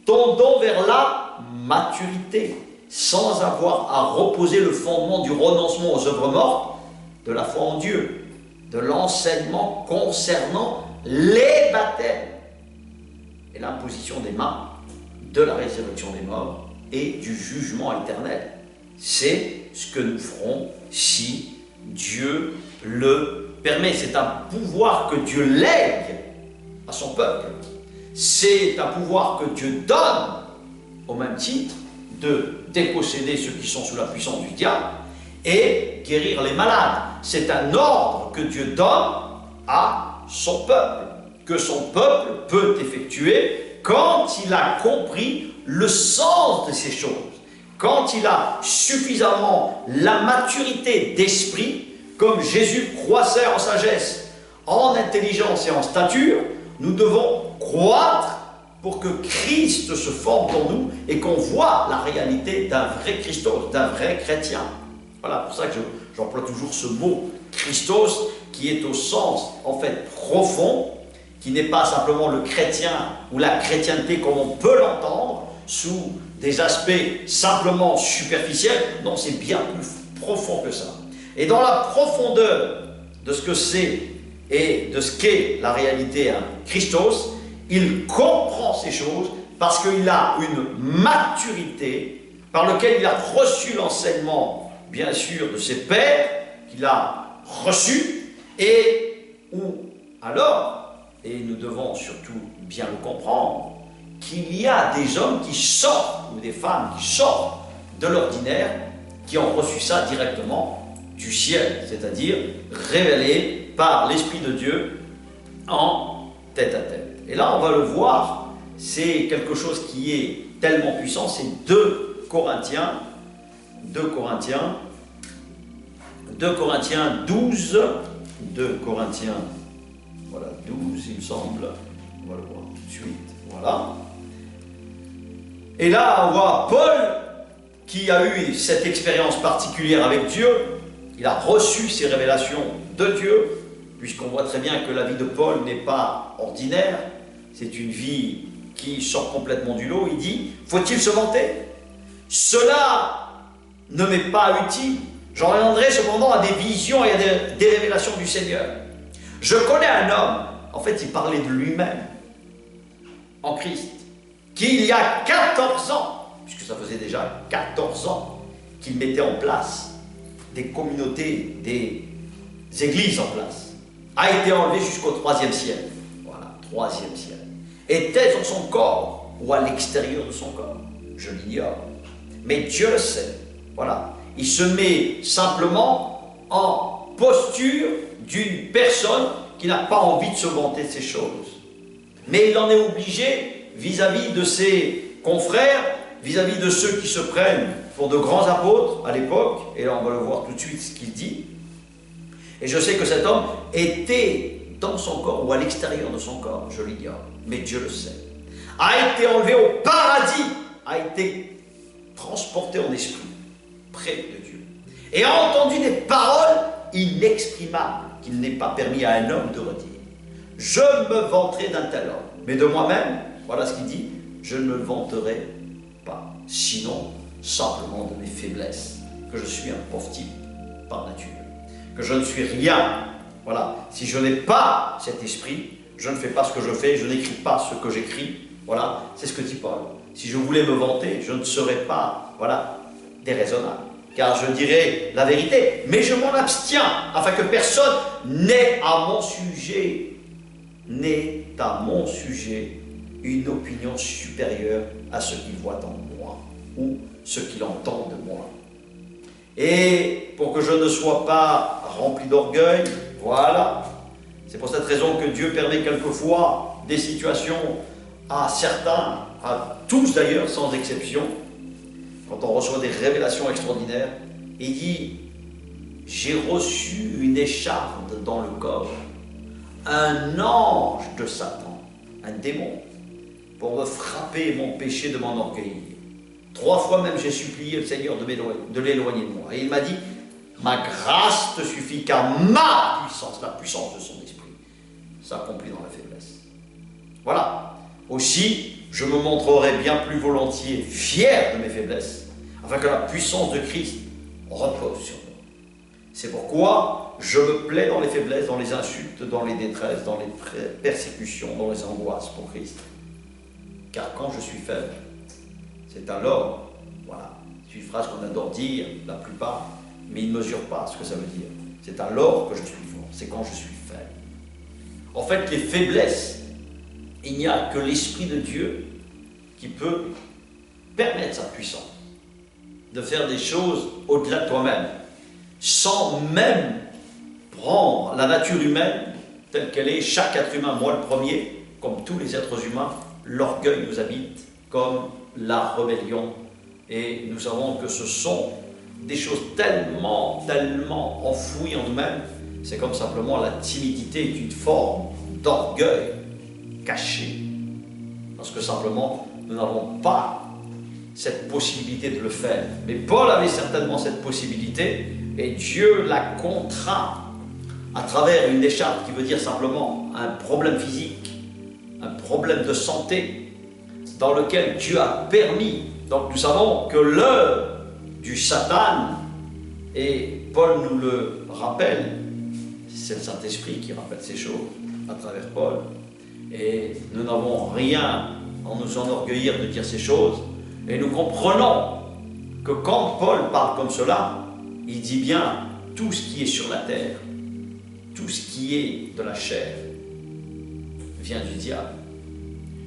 tendons vers la maturité, sans avoir à reposer le fondement du renoncement aux œuvres mortes, de la foi en Dieu, de l'enseignement concernant les baptêmes et l'imposition des mains, de la résurrection des morts et du jugement éternel. C'est ce que nous ferons si Dieu le permet. C'est un pouvoir que Dieu lègue à son peuple. C'est un pouvoir que Dieu donne, au même titre, de déposséder ceux qui sont sous la puissance du diable et guérir les malades. C'est un ordre que Dieu donne à son peuple, que son peuple peut effectuer quand il a compris le sens de ces choses, quand il a suffisamment la maturité d'esprit, comme Jésus croissait en sagesse, en intelligence et en stature. Nous devons croître pour que Christ se forme en nous et qu'on voit la réalité d'un vrai Christos, d'un vrai chrétien. Voilà, pour ça que j'emploie toujours ce mot Christos, qui est au sens en fait profond, qui n'est pas simplement le chrétien ou la chrétienté comme on peut l'entendre, sous des aspects simplement superficiels. Non, c'est bien plus profond que ça. Et dans la profondeur de ce que c'est et de ce qu'est la réalité Christos, il comprend ces choses parce qu'il a une maturité par laquelle il a reçu l'enseignement, bien sûr, de ses pères, qu'il a reçu, et où alors, et nous devons surtout bien le comprendre, qu'il y a des hommes qui sortent, ou des femmes qui sortent de l'ordinaire, qui ont reçu ça directement du ciel, c'est-à-dire révélé par l'Esprit de Dieu en tête à tête. Et là, on va le voir, c'est quelque chose qui est tellement puissant, c'est 2 Corinthiens 12, 2 Corinthiens, voilà, 12 il me semble, on va le voir tout de suite, voilà. Et là, on voit Paul qui a eu cette expérience particulière avec Dieu, il a reçu ces révélations de Dieu, puisqu'on voit très bien que la vie de Paul n'est pas ordinaire, c'est une vie qui sort complètement du lot. Il dit, faut-il se vanter? Cela ne m'est pas utile. J'en reviendrai cependant à des visions et à des révélations du Seigneur. Je connais un homme, en fait il parlait de lui-même, en Christ, qui il y a 14 ans, puisque ça faisait déjà 14 ans qu'il mettait en place des communautés, des églises en place, a été enlevé jusqu'au 3e ciel. Voilà, 3e ciel. Était sur son corps ou à l'extérieur de son corps? Je l'ignore. Mais Dieu le sait. Voilà. Il se met simplement en posture d'une personne qui n'a pas envie de se vanter de ces choses. Mais il en est obligé vis-à-vis de ses confrères, vis-à-vis de ceux qui se prennent pour de grands apôtres à l'époque, et là on va le voir tout de suite ce qu'il dit. Et je sais que cet homme était dans son corps ou à l'extérieur de son corps, je l'ignore, mais Dieu le sait. A été enlevé au paradis, a été transporté en esprit, près de Dieu. Et a entendu des paroles inexprimables qu'il n'est pas permis à un homme de redire. Je me vanterai d'un tel homme, mais de moi-même, voilà ce qu'il dit, je ne me vanterai pas, sinon simplement de mes faiblesses, que je suis un pauvre type par nature, que je ne suis rien. Voilà, si je n'ai pas cet esprit, je ne fais pas ce que je fais, je n'écris pas ce que j'écris. Voilà, c'est ce que dit Paul. Si je voulais me vanter, je ne serais pas, voilà, déraisonnable, car je dirais la vérité, mais je m'en abstiens, afin que personne n'ait à mon sujet une opinion supérieure à ce qu'il voit en moi, ou ce qu'il entend de moi. Et pour que je ne sois pas rempli d'orgueil, voilà, c'est pour cette raison que Dieu permet quelquefois des situations à certains, à tous d'ailleurs, sans exception, quand on reçoit des révélations extraordinaires, il dit, j'ai reçu une écharde dans le corps, un ange de Satan, un démon, pour me frapper et m'empêcher de m'enorgueillir. 3 fois même j'ai supplié le Seigneur de l'éloigner de moi. Et il m'a dit, ma grâce te suffit, car ma puissance, la puissance de son esprit, s'accomplit dans la faiblesse. Voilà. Aussi, je me montrerai bien plus volontiers fier de mes faiblesses, afin que la puissance de Christ repose sur moi. C'est pourquoi je me plais dans les faiblesses, dans les insultes, dans les détresses, dans les persécutions, dans les angoisses pour Christ. Car quand je suis faible, c'est alors, voilà, c'est une phrase qu'on adore dire, la plupart, mais ils ne mesurent pas ce que ça veut dire. C'est alors que je suis fort, c'est quand je suis faible. En fait, les faiblesses, il n'y a que l'Esprit de Dieu qui peut permettre sa puissance, de faire des choses au-delà de toi-même, sans même prendre la nature humaine telle qu'elle est. Chaque être humain, moi le premier, comme tous les êtres humains, l'orgueil nous habite, comme la rébellion. Et nous savons que ce sont des choses tellement enfouies en nous-mêmes. C'est comme simplement la timidité est une forme d'orgueil caché. Parce que simplement, nous n'avons pas cette possibilité de le faire. Mais Paul avait certainement cette possibilité et Dieu l'a contraint à travers une écharpe qui veut dire simplement un problème physique, un problème de santé, dans lequel Dieu a permis. Donc nous savons que l'œuvre du Satan, et Paul nous le rappelle, c'est le Saint-Esprit qui rappelle ces choses à travers Paul, et nous n'avons rien à nous enorgueillir de dire ces choses, et nous comprenons que quand Paul parle comme cela, il dit bien tout ce qui est sur la terre, tout ce qui est de la chair, vient du diable.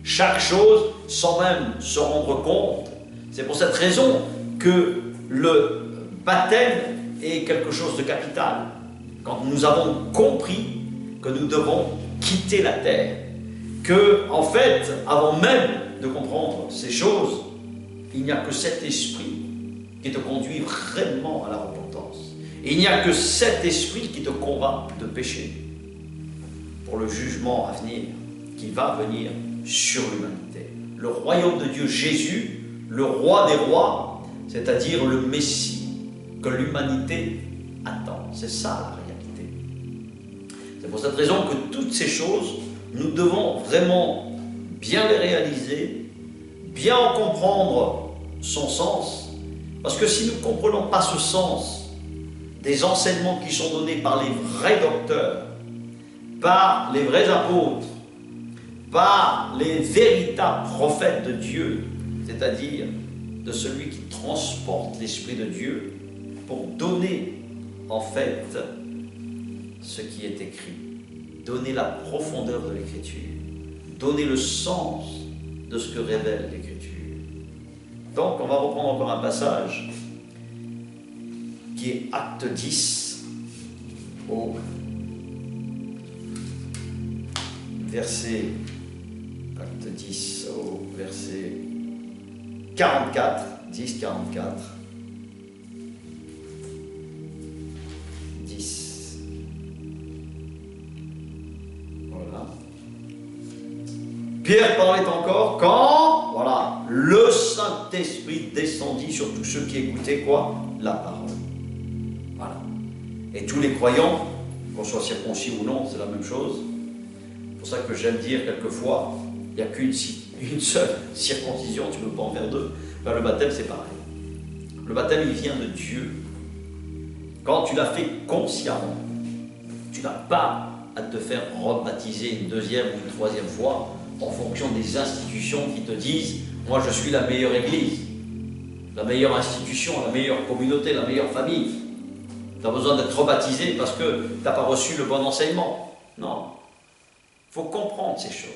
Chaque chose, sans même se rendre compte. C'est pour cette raison que le baptême est quelque chose de capital. Quand nous avons compris que nous devons quitter la terre, que, en fait, avant même de comprendre ces choses, il n'y a que cet esprit qui te conduit vraiment à la repentance. Et il n'y a que cet esprit qui te convainc de péché pour le jugement à venir, qui va venir sur l'humanité. Le royaume de Dieu, Jésus, le roi des rois, c'est-à-dire le Messie que l'humanité attend. C'est ça la réalité. C'est pour cette raison que toutes ces choses, nous devons vraiment bien les réaliser, bien en comprendre son sens, parce que si nous ne comprenons pas ce sens des enseignements qui sont donnés par les vrais docteurs, par les vrais apôtres, par les véritables prophètes de Dieu, c'est-à-dire de celui qui transporte l'Esprit de Dieu pour donner en fait ce qui est écrit, donner la profondeur de l'Écriture, donner le sens de ce que révèle l'Écriture. Donc on va reprendre encore un passage qui est Acte 10 au verset 10 au verset 44, 10, 44, 10. Voilà. Pierre parlait encore quand, voilà, le Saint-Esprit descendit sur tous ceux qui écoutaient quoi? La parole. Voilà. Et tous les croyants, qu'on soit circoncis ou non, c'est la même chose. C'est pour ça que j'aime dire quelquefois, il n'y a qu'une seule circoncision, tu ne peux pas en faire deux. Ben, le baptême, c'est pareil. Le baptême, il vient de Dieu. Quand tu l'as fait consciemment, tu n'as pas à te faire rebaptiser une deuxième ou une troisième fois en fonction des institutions qui te disent « Moi, je suis la meilleure église, la meilleure institution, la meilleure communauté, la meilleure famille. » Tu as besoin d'être rebaptisé parce que tu n'as pas reçu le bon enseignement. Non. Il faut comprendre ces choses.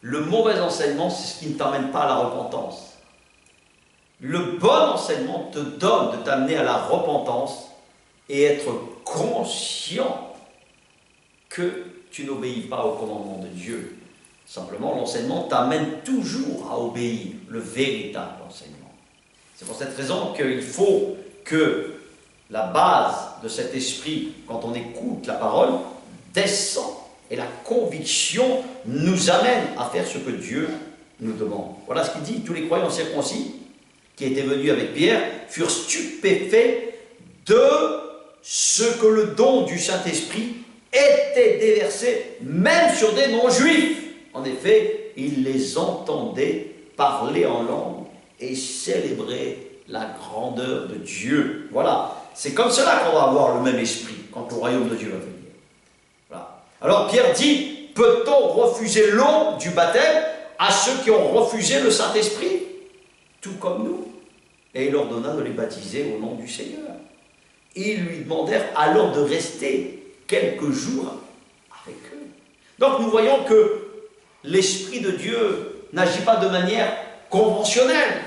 Le mauvais enseignement, c'est ce qui ne t'amène pas à la repentance. Le bon enseignement te donne de t'amener à la repentance et être conscient que tu n'obéis pas au commandement de Dieu. Simplement, l'enseignement t'amène toujours à obéir, le véritable enseignement. C'est pour cette raison qu'il faut que la base de cet esprit, quand on écoute la parole, descend. Et la conviction nous amène à faire ce que Dieu nous demande. Voilà ce qu'il dit. Tous les croyants circoncis qui étaient venus avec Pierre furent stupéfaits de ce que le don du Saint-Esprit était déversé même sur des non-juifs. En effet, ils les entendaient parler en langue et célébrer la grandeur de Dieu. Voilà. C'est comme cela qu'on va avoir le même esprit quand le royaume de Dieu va venir. Voilà. Alors Pierre dit, peut-on refuser l'eau du baptême à ceux qui ont refusé le Saint-Esprit, tout comme nous? Et il leur donna de les baptiser au nom du Seigneur. Ils lui demandèrent alors de rester quelques jours avec eux. Donc nous voyons que l'Esprit de Dieu n'agit pas de manière conventionnelle.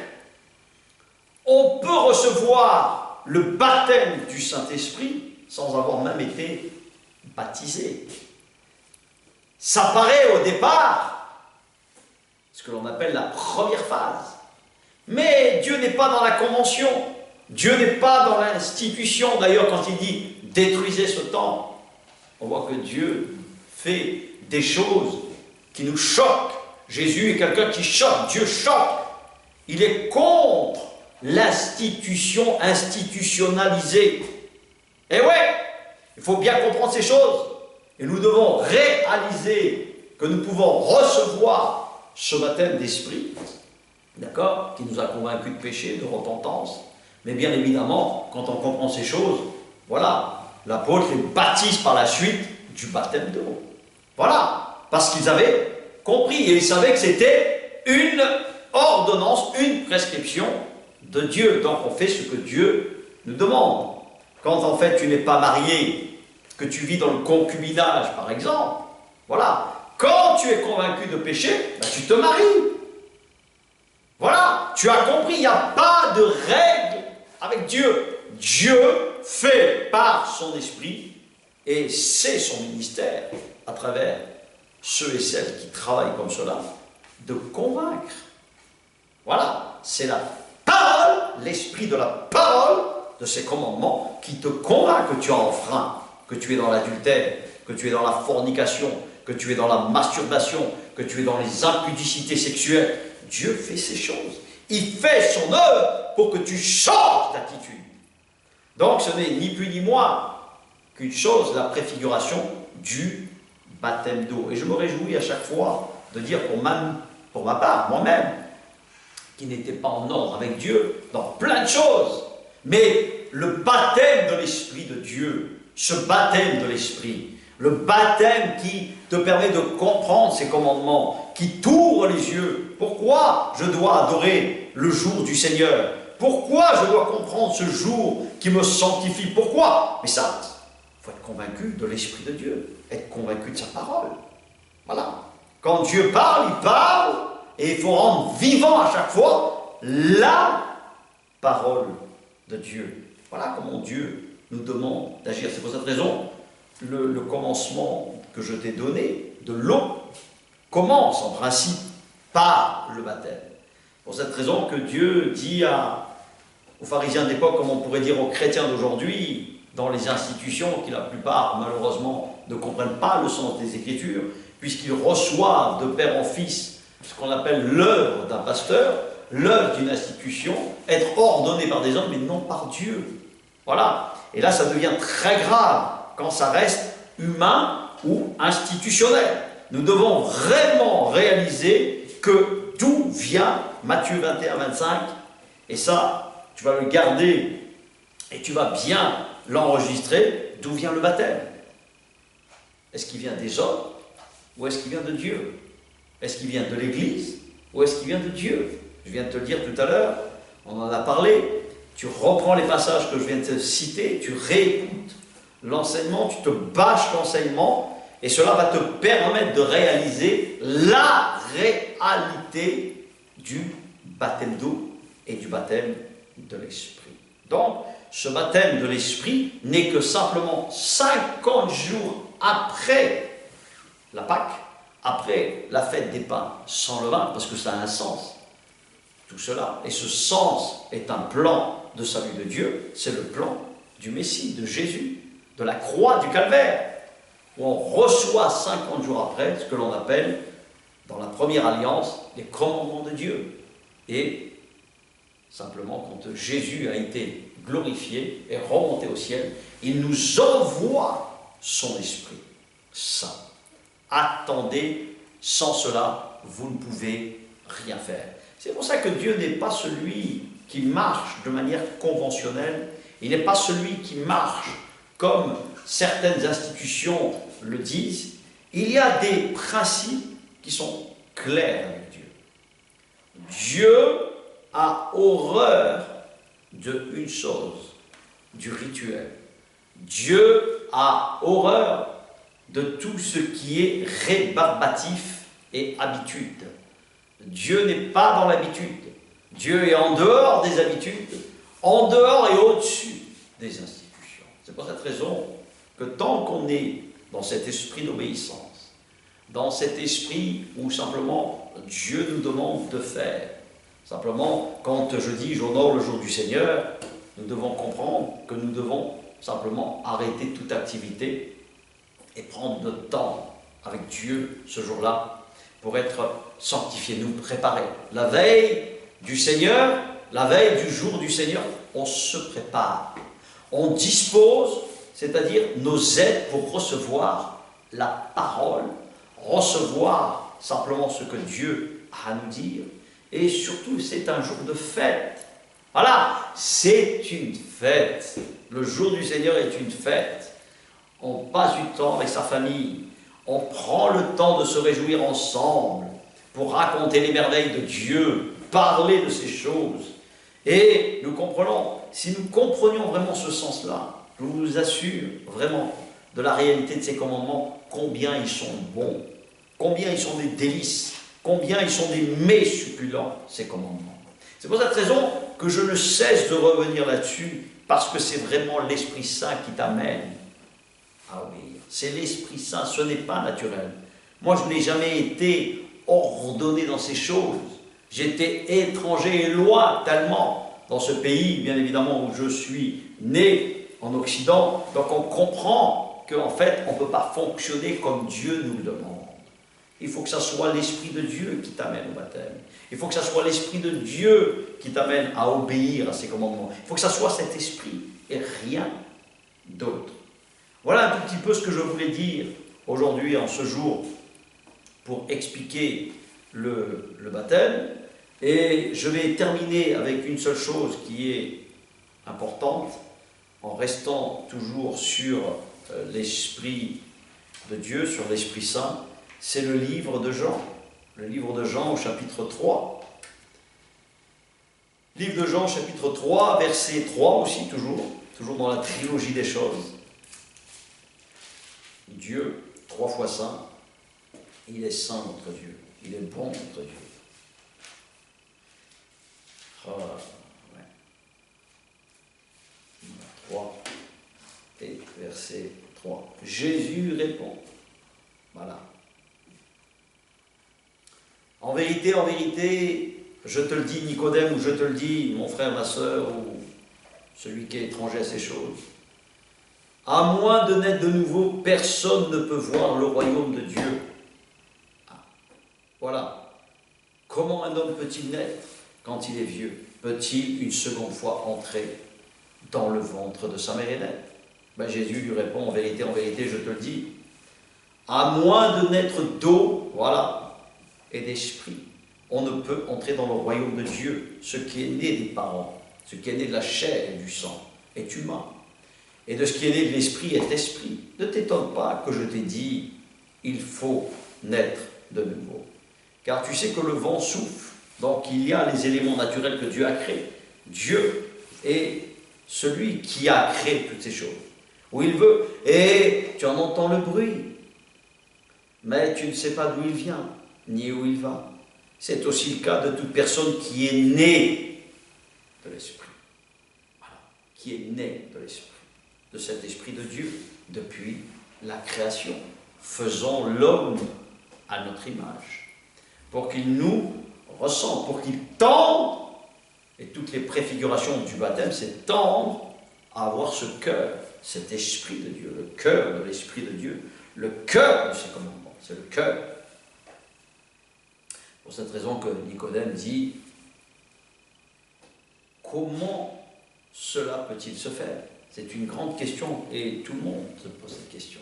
On peut recevoir le baptême du Saint-Esprit sans avoir même été baptisé. Ça paraît au départ ce que l'on appelle la première phase. Mais Dieu n'est pas dans la convention. Dieu n'est pas dans l'institution. D'ailleurs, quand il dit « détruisez ce temple », on voit que Dieu fait des choses qui nous choquent. Jésus est quelqu'un qui choque. Dieu choque. Il est contre l'institution institutionnalisée. Et ouais, il faut bien comprendre ces choses. Et nous devons réaliser que nous pouvons recevoir ce baptême d'esprit, d'accord, qui nous a convaincus de péché, de repentance. Mais bien évidemment, quand on comprend ces choses, voilà, l'apôtre les baptise par la suite du baptême d'eau. Voilà, parce qu'ils avaient compris et ils savaient que c'était une ordonnance, une prescription de Dieu. Donc on fait ce que Dieu nous demande. Quand en fait tu n'es pas marié, que tu vis dans le concubinage par exemple, voilà, quand tu es convaincu de péché, ben, tu te maries. Voilà, tu as compris, il n'y a pas de règle avec Dieu. Dieu fait par son esprit, et c'est son ministère, à travers ceux et celles qui travaillent comme cela, de convaincre. Voilà, c'est la parole, l'esprit de la parole, de ces commandements, qui te convainc que tu as enfreint, que tu es dans l'adultère, que tu es dans la fornication, que tu es dans la masturbation, que tu es dans les impudicités sexuelles. Dieu fait ces choses. Il fait son œuvre pour que tu changes d'attitude. Donc ce n'est ni plus ni moins qu'une chose, la préfiguration du baptême d'eau. Et je me réjouis à chaque fois de dire pour ma part, moi-même, qui n'était pas en ordre avec Dieu dans plein de choses, mais le baptême de l'Esprit de Dieu, ce baptême de l'Esprit, le baptême qui te permet de comprendre ses commandements, qui t'ouvre les yeux. Pourquoi je dois adorer le jour du Seigneur? Pourquoi je dois comprendre ce jour qui me sanctifie? Pourquoi? Mais ça, il faut être convaincu de l'Esprit de Dieu, être convaincu de sa parole. Voilà. Quand Dieu parle, il parle, et il faut rendre vivant à chaque fois la parole de Dieu. Voilà comment Dieu nous demande d'agir. C'est pour cette raison le commencement que je t'ai donné de l'eau commence en principe par le baptême. Pour cette raison que Dieu dit aux pharisiens d'époque, comme on pourrait dire aux chrétiens d'aujourd'hui, dans les institutions qui la plupart malheureusement ne comprennent pas le sens des Écritures, puisqu'ils reçoivent de père en fils ce qu'on appelle l'œuvre d'un pasteur, l'œuvre d'une institution, être ordonné par des hommes mais non par Dieu. Voilà. Et là ça devient très grave quand ça reste humain ou institutionnel. Nous devons vraiment réaliser que d'où vient Matthieu 21, 25, et ça, tu vas le garder et tu vas bien l'enregistrer, d'où vient le baptême. Est-ce qu'il vient des hommes ou est-ce qu'il vient de Dieu? Est-ce qu'il vient de l'Église ou est-ce qu'il vient de Dieu? Je viens de te le dire tout à l'heure, on en a parlé, tu reprends les passages que je viens de te citer, tu réécoutes l'enseignement, tu te bâches l'enseignement, et cela va te permettre de réaliser la réalité du baptême d'eau et du baptême de l'Esprit. Donc, ce baptême de l'Esprit n'est que simplement 50 jours après la Pâque, après la fête des pains sans levain, parce que ça a un sens, tout cela. Et ce sens est un plan de salut de Dieu, c'est le plan du Messie, de Jésus, de la croix du Calvaire, où on reçoit 50 jours après ce que l'on appelle, dans la première alliance, les commandements de Dieu. Et simplement, quand Jésus a été glorifié et remonté au ciel, il nous envoie son Esprit Saint. Attendez, sans cela, vous ne pouvez rien faire. C'est pour ça que Dieu n'est pas celui qui marche de manière conventionnelle, il n'est pas celui qui marche comme certaines institutions le disent. Il y a des principes qui sont clairs avec Dieu. Dieu a horreur d'une chose, du rituel. Dieu a horreur de tout ce qui est rébarbatif et habitude. Dieu n'est pas dans l'habitude. Dieu est en dehors des habitudes, en dehors et au-dessus des institutions. C'est pour cette raison que tant qu'on est dans cet esprit d'obéissance, dans cet esprit où simplement Dieu nous demande de faire, simplement quand je dis j'honore le jour du Seigneur, nous devons comprendre que nous devons simplement arrêter toute activité et prendre notre temps avec Dieu ce jour-là pour être sanctifiés, nous préparer. La veille du Seigneur, la veille du jour du Seigneur, on se prépare. On dispose, c'est-à-dire nos aides pour recevoir la parole, recevoir simplement ce que Dieu a à nous dire. Et surtout, c'est un jour de fête. Voilà, c'est une fête. Le jour du Seigneur est une fête. On passe du temps avec sa famille. On prend le temps de se réjouir ensemble pour raconter les merveilles de Dieu, parler de ces choses. Et nous comprenons, si nous comprenions vraiment ce sens-là, je vous assure vraiment de la réalité de ces commandements, combien ils sont bons, combien ils sont des délices, combien ils sont des mets succulents, ces commandements. C'est pour cette raison que je ne cesse de revenir là-dessus, parce que c'est vraiment l'Esprit Saint qui t'amène à obéir. C'est l'Esprit Saint, ce n'est pas naturel. Moi, je n'ai jamais été ordonné dans ces choses. J'étais étranger et loin tellement dans ce pays, bien évidemment, où je suis né en Occident. Donc on comprend qu'en fait, on ne peut pas fonctionner comme Dieu nous le demande. Il faut que ce soit l'Esprit de Dieu qui t'amène au baptême. Il faut que ce soit l'Esprit de Dieu qui t'amène à obéir à ses commandements. Il faut que ce soit cet Esprit et rien d'autre. Voilà un tout petit peu ce que je voulais dire aujourd'hui, en ce jour, pour expliquer le baptême. Et je vais terminer avec une seule chose qui est importante, en restant toujours sur l'Esprit de Dieu, sur l'Esprit Saint. C'est le livre de Jean. Le livre de Jean au chapitre 3. Livre de Jean, chapitre 3, verset 3 aussi, toujours dans la trilogie des choses. Dieu, 3 fois saint, il est saint notre Dieu, il est bon notre Dieu. Oh, ouais. 3 et verset 3. Jésus répond. Voilà. En vérité, je te le dis, Nicodème, ou je te le dis, mon frère, ma sœur, ou celui qui est étranger à ces choses, à moins de naître de nouveau, personne ne peut voir le royaume de Dieu. Ah. Voilà. Comment un homme peut-il naître quand il est vieux? Peut-il une seconde fois entrer dans le ventre de sa mère et naître? Ben, Jésus lui répond, en vérité, je te le dis, à moins de naître d'eau, voilà, et d'esprit, on ne peut entrer dans le royaume de Dieu. Ce qui est né des parents, ce qui est né de la chair et du sang, est humain. Et de ce qui est né de l'esprit est esprit. Ne t'étonne pas que je t'ai dit, il faut naître de nouveau. Car tu sais que le vent souffle, donc il y a les éléments naturels que Dieu a créés. Dieu est celui qui a créé toutes ces choses, où il veut. Et tu en entends le bruit, mais tu ne sais pas d'où il vient, ni où il va. C'est aussi le cas de toute personne qui est née de l'Esprit. Voilà. Qui est née de l'Esprit, de cet Esprit de Dieu, depuis la création. Faisons l'homme à notre image, pour qu'il nous ressemble, pour qu'il tende, et toutes les préfigurations du baptême, c'est tendre à avoir ce cœur, cet Esprit de Dieu, le cœur de l'Esprit de Dieu, le cœur de ses commandements, c'est le cœur. Pour cette raison que Nicodème dit, comment cela peut-il se faire? C'est une grande question et tout le monde se pose cette question.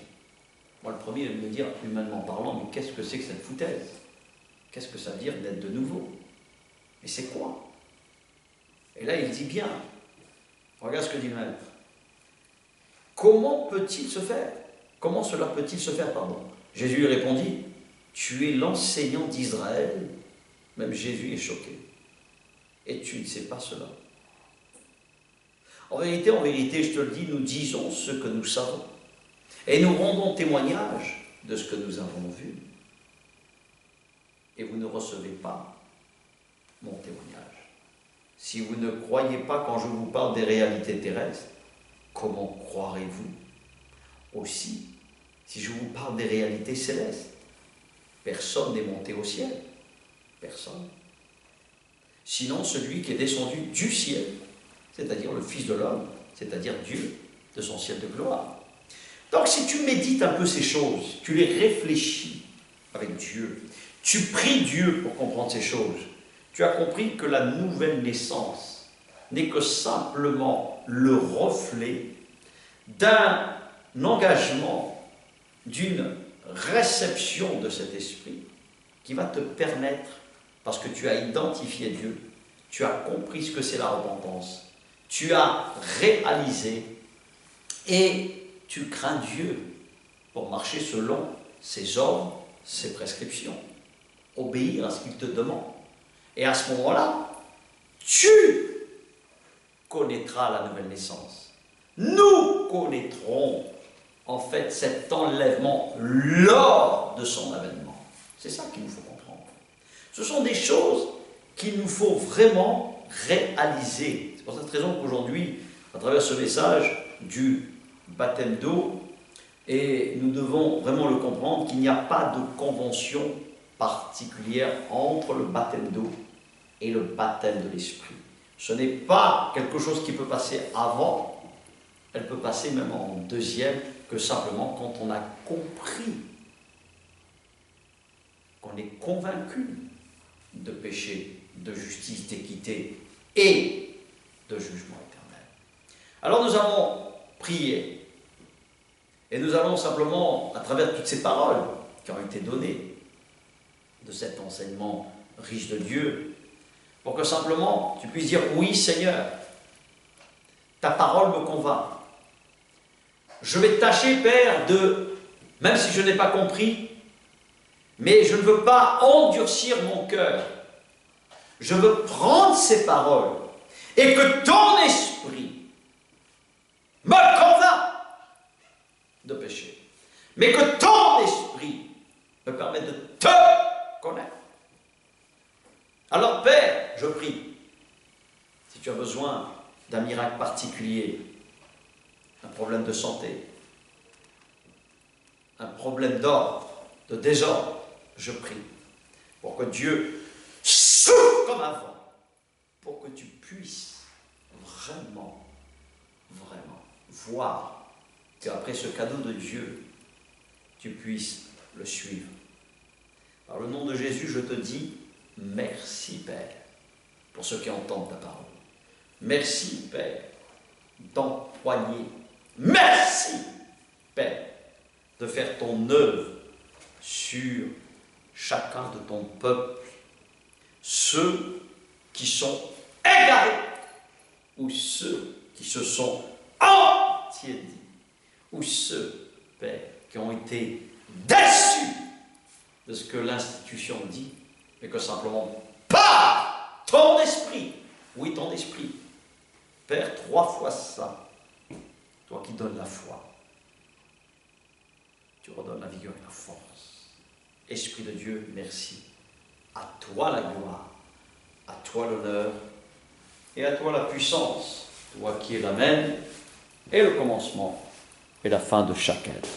Moi, le premier va me dire, humainement parlant, mais qu'est-ce que c'est que cette foutaise? Qu'est-ce que ça veut dire d'être de nouveau? Mais c'est quoi? Et là, il dit bien, regarde ce que dit le maître. Comment peut-il se faire? Comment cela peut-il se faire, pardon? Jésus lui répondit, tu es l'enseignant d'Israël. Même Jésus est choqué. Et tu ne sais pas cela. En vérité, je te le dis, nous disons ce que nous savons. Et nous rendons témoignage de ce que nous avons vu. Et vous ne recevez pas mon témoignage. Si vous ne croyez pas quand je vous parle des réalités terrestres, comment croirez-vous aussi si je vous parle des réalités célestes? Personne n'est monté au ciel. Personne. Sinon celui qui est descendu du ciel, c'est-à-dire le Fils de l'homme, c'est-à-dire Dieu, de son ciel de gloire. Donc si tu médites un peu ces choses, tu les réfléchis avec Dieu, tu pries Dieu pour comprendre ces choses, tu as compris que la nouvelle naissance n'est que simplement le reflet d'un engagement, d'une réception de cet esprit qui va te permettre, parce que tu as identifié Dieu, tu as compris ce que c'est la repentance, tu as réalisé et tu crains Dieu pour marcher selon ses ordres, ses prescriptions, obéir à ce qu'il te demande. Et à ce moment-là, tu connaîtras la nouvelle naissance. Nous connaîtrons en fait cet enlèvement lors de son avènement. C'est ça qu'il nous faut comprendre. Ce sont des choses qu'il nous faut vraiment réaliser. C'est pour cette raison qu'aujourd'hui, à travers ce message du baptême d'eau, et nous devons vraiment le comprendre, qu'il n'y a pas de convention particulière entre le baptême d'eau et le baptême de l'esprit. Ce n'est pas quelque chose qui peut passer avant, elle peut passer même en deuxième, que simplement quand on a compris, qu'on est convaincu de péché, de justice, d'équité et de jugement éternel. Alors nous allons prier et nous allons simplement, à travers toutes ces paroles qui ont été données de cet enseignement riche de Dieu, pour que simplement tu puisses dire oui Seigneur, ta parole me convainc. Je vais tâcher, Père, même si je n'ai pas compris, mais je ne veux pas endurcir mon cœur. Je veux prendre ces paroles et que ton esprit me convainc de péché, mais que ton esprit me permette de te connaître. Alors, Père, je prie, si tu as besoin d'un miracle particulier, un problème de santé, un problème d'ordre, de désordre, je prie pour que Dieu souffle comme un vent, pour que tu puisses vraiment voir qu'après ce cadeau de Dieu, tu puisses le suivre. Par le nom de Jésus, je te dis merci, Père, pour ceux qui entendent ta parole. Merci, Père, d'empoigner. Merci, Père, de faire ton œuvre sur chacun de ton peuple, ceux qui sont égarés ou ceux qui se sont entiédis ou ceux, Père, qui ont été déçus de ce que l'institution dit, mais que simplement par ton esprit, oui ton esprit, Père, 3 fois ça, toi qui donnes la foi, tu redonnes la vigueur et la force. Esprit de Dieu, merci. À toi la gloire, à toi l'honneur et à toi la puissance, toi qui es l'Amen et le commencement et la fin de chaque être.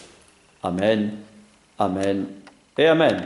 Amen, Amen et Amen.